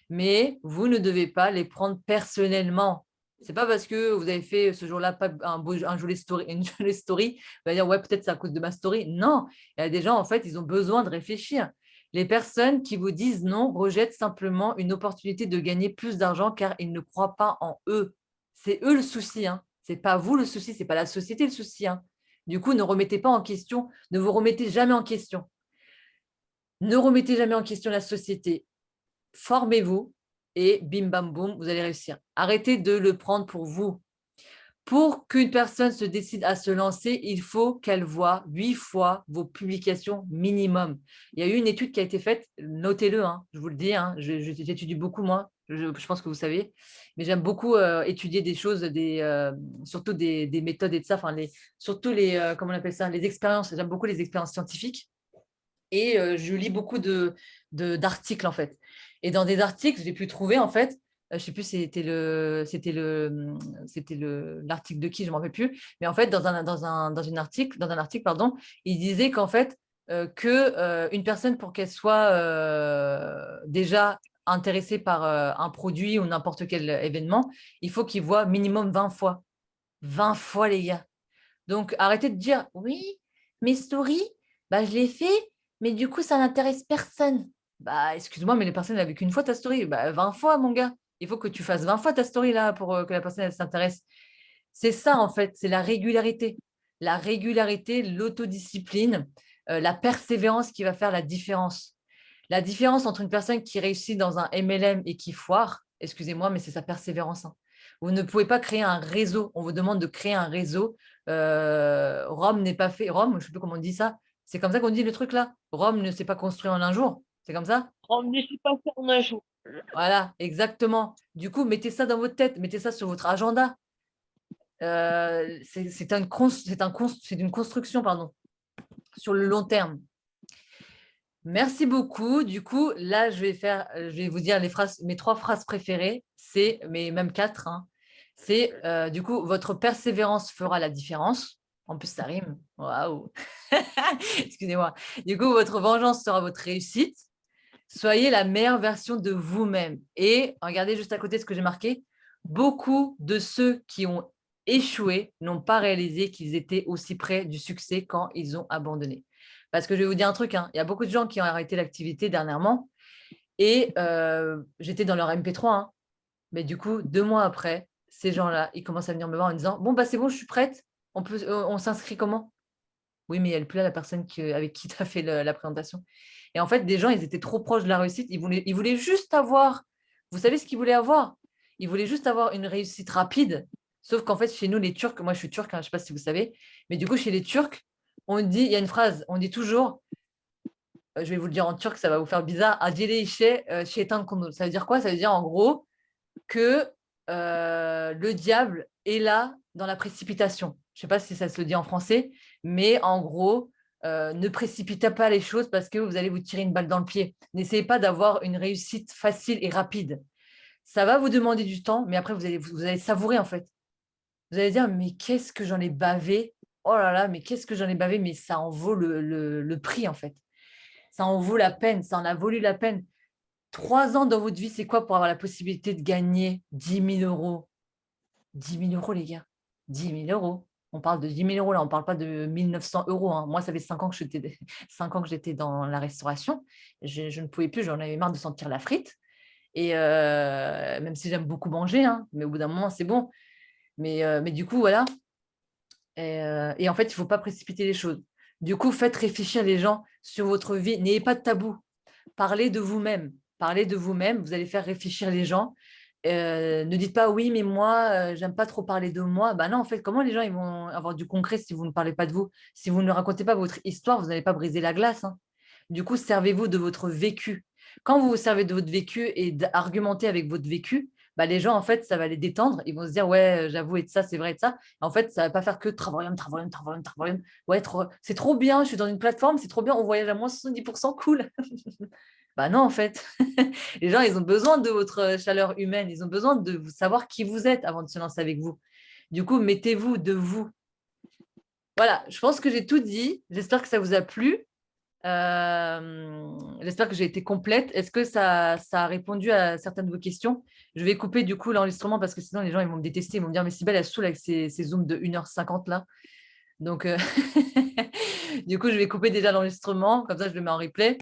Mais vous ne devez pas les prendre personnellement. Ce n'est pas parce que vous avez fait ce jour-là pas une jolie story, vous allez dire ouais, peut-être c'est à cause de ma story. Non, il y a des gens, en fait, ils ont besoin de réfléchir. Les personnes qui vous disent non rejettent simplement une opportunité de gagner plus d'argent car ils ne croient pas en eux. C'est eux le souci, hein. Ce n'est pas vous le souci, ce n'est pas la société le souci. Hein. Du coup, ne remettez pas en question, ne vous remettez jamais en question. Ne remettez jamais en question la société. Formez-vous et bim bam boum, vous allez réussir. Arrêtez de le prendre pour vous. Pour qu'une personne se décide à se lancer, il faut qu'elle voie 8 fois vos publications minimum. Il y a eu une étude qui a été faite, notez-le, hein, je vous le dis, hein, j'étudie beaucoup moi, je pense que vous savez, mais j'aime beaucoup étudier des choses, surtout des méthodes et de ça, surtout comment on appelle ça, les expériences, j'aime beaucoup les expériences scientifiques et je lis beaucoup d'articles en fait. Et dans des articles, j'ai pu trouver en fait, je ne sais plus c'était l'article de qui, je ne m'en rappelle plus, mais en fait dans un article, pardon, il disait qu'en fait une personne pour qu'elle soit déjà intéressée par un produit ou n'importe quel événement, il faut qu'il voit minimum 20 fois. 20 fois les gars. Donc arrêtez de dire oui, mes stories, je l'ai fait, mais du coup ça n'intéresse personne. Excuse-moi, mais les personnes n'avaient qu'une fois ta story. 20 fois, mon gars. Il faut que tu fasses 20 fois ta story là pour que la personne elle s'intéresse. C'est ça, en fait, c'est la régularité. La régularité, l'autodiscipline, la persévérance qui va faire la différence. La différence entre une personne qui réussit dans un MLM et qui foire, excusez-moi, mais c'est sa persévérance. Hein. Vous ne pouvez pas créer un réseau. On vous demande de créer un réseau. Rome n'est pas fait. Rome, je ne sais plus comment on dit ça. C'est comme ça qu'on dit le truc là. Rome ne s'est pas construit en un jour. C'est comme ça? Rome ne s'est pas fait en un jour. Voilà, exactement. Du coup, mettez ça dans votre tête, mettez ça sur votre agenda. c'est une construction, pardon, sur le long terme. Merci beaucoup. Du coup, là, je vais vous dire mes 3 phrases préférées. C'est même 4. Hein. C'est du coup, votre persévérance fera la différence. En plus, ça rime. Waouh. Excusez-moi. Du coup, votre vengeance sera votre réussite. Soyez la meilleure version de vous-même. Et regardez juste à côté ce que j'ai marqué. Beaucoup de ceux qui ont échoué n'ont pas réalisé qu'ils étaient aussi près du succès quand ils ont abandonné. Parce que je vais vous dire un truc, hein, il y a beaucoup de gens qui ont arrêté l'activité dernièrement et j'étais dans leur MP3. Hein, mais du coup, 2 mois après, ces gens-là, ils commencent à venir me voir en disant « Bon, bah c'est bon, je suis prête. On s'inscrit comment ?» Oui, mais elle n'est plus là, la personne avec qui tu as fait la présentation. Et en fait, des gens, ils étaient trop proches de la réussite. Ils voulaient juste avoir… Vous savez ce qu'ils voulaient avoir? Ils voulaient juste avoir une réussite rapide. Sauf qu'en fait, chez nous, les Turcs, moi je suis turque, hein, je ne sais pas si vous savez, mais du coup, chez les Turcs, on dit, il y a une phrase, on dit toujours, je vais vous le dire en turc, ça va vous faire bizarre, Acele işe şeytan konur. Ça veut dire quoi? Ça veut dire en gros que le diable est là dans la précipitation. Je ne sais pas si ça se dit en français, mais en gros, ne précipitez pas les choses parce que vous allez vous tirer une balle dans le pied. N'essayez pas d'avoir une réussite facile et rapide. Ça va vous demander du temps, mais après, vous allez savourer en fait. Vous allez dire, mais qu'est-ce que j'en ai bavé? Oh là là, mais qu'est-ce que j'en ai bavé? Mais ça en vaut le prix en fait. Ça en vaut la peine, ça en a valu la peine. 3 ans dans votre vie, c'est quoi pour avoir la possibilité de gagner 10 000 euros? 10 000 euros, les gars. 10 000 euros. On parle de 10 000 euros là, on ne parle pas de 1 900 euros. Hein. Moi, ça fait 5 ans que j'étais dans la restauration. Je ne pouvais plus, j'en avais marre de sentir la frite. Et même si j'aime beaucoup manger, hein, mais au bout d'un moment, c'est bon. Mais du coup, voilà. Et en fait, il ne faut pas précipiter les choses. Du coup, faites réfléchir les gens sur votre vie. N'ayez pas de tabou. Parlez de vous-même. Parlez de vous-même. Vous allez faire réfléchir les gens. Ne dites pas oui, mais moi, j'aime pas trop parler de moi. Bah non, en fait, comment les gens ils vont avoir du concret si vous ne parlez pas de vous? Si vous ne racontez pas votre histoire, vous n'allez pas briser la glace. Hein. Du coup, servez-vous de votre vécu. Quand vous vous servez de votre vécu et d'argumenter avec votre vécu, bah, les gens, en fait, ça va les détendre. Ils vont se dire, ouais, j'avoue, et de ça, c'est vrai, et de ça. En fait, ça ne va pas faire que travaillons. Ouais, c'est trop bien, je suis dans une plateforme, c'est trop bien, on voyage à moins 70%, cool. Bah non, en fait. Les gens, ils ont besoin de votre chaleur humaine, ils ont besoin de savoir qui vous êtes avant de se lancer avec vous. Du coup, mettez-vous de vous. Voilà, je pense que j'ai tout dit. J'espère que ça vous a plu. J'espère que j'ai été complète. Est-ce que ça a répondu à certaines de vos questions? Je vais couper du coup l'enregistrement parce que sinon les gens ils vont me détester. Ils vont me dire, mais Cybèle, elle saoule avec ces zooms de 1h50 là. Donc, du coup, je vais couper déjà l'enregistrement. Comme ça, je le mets en replay.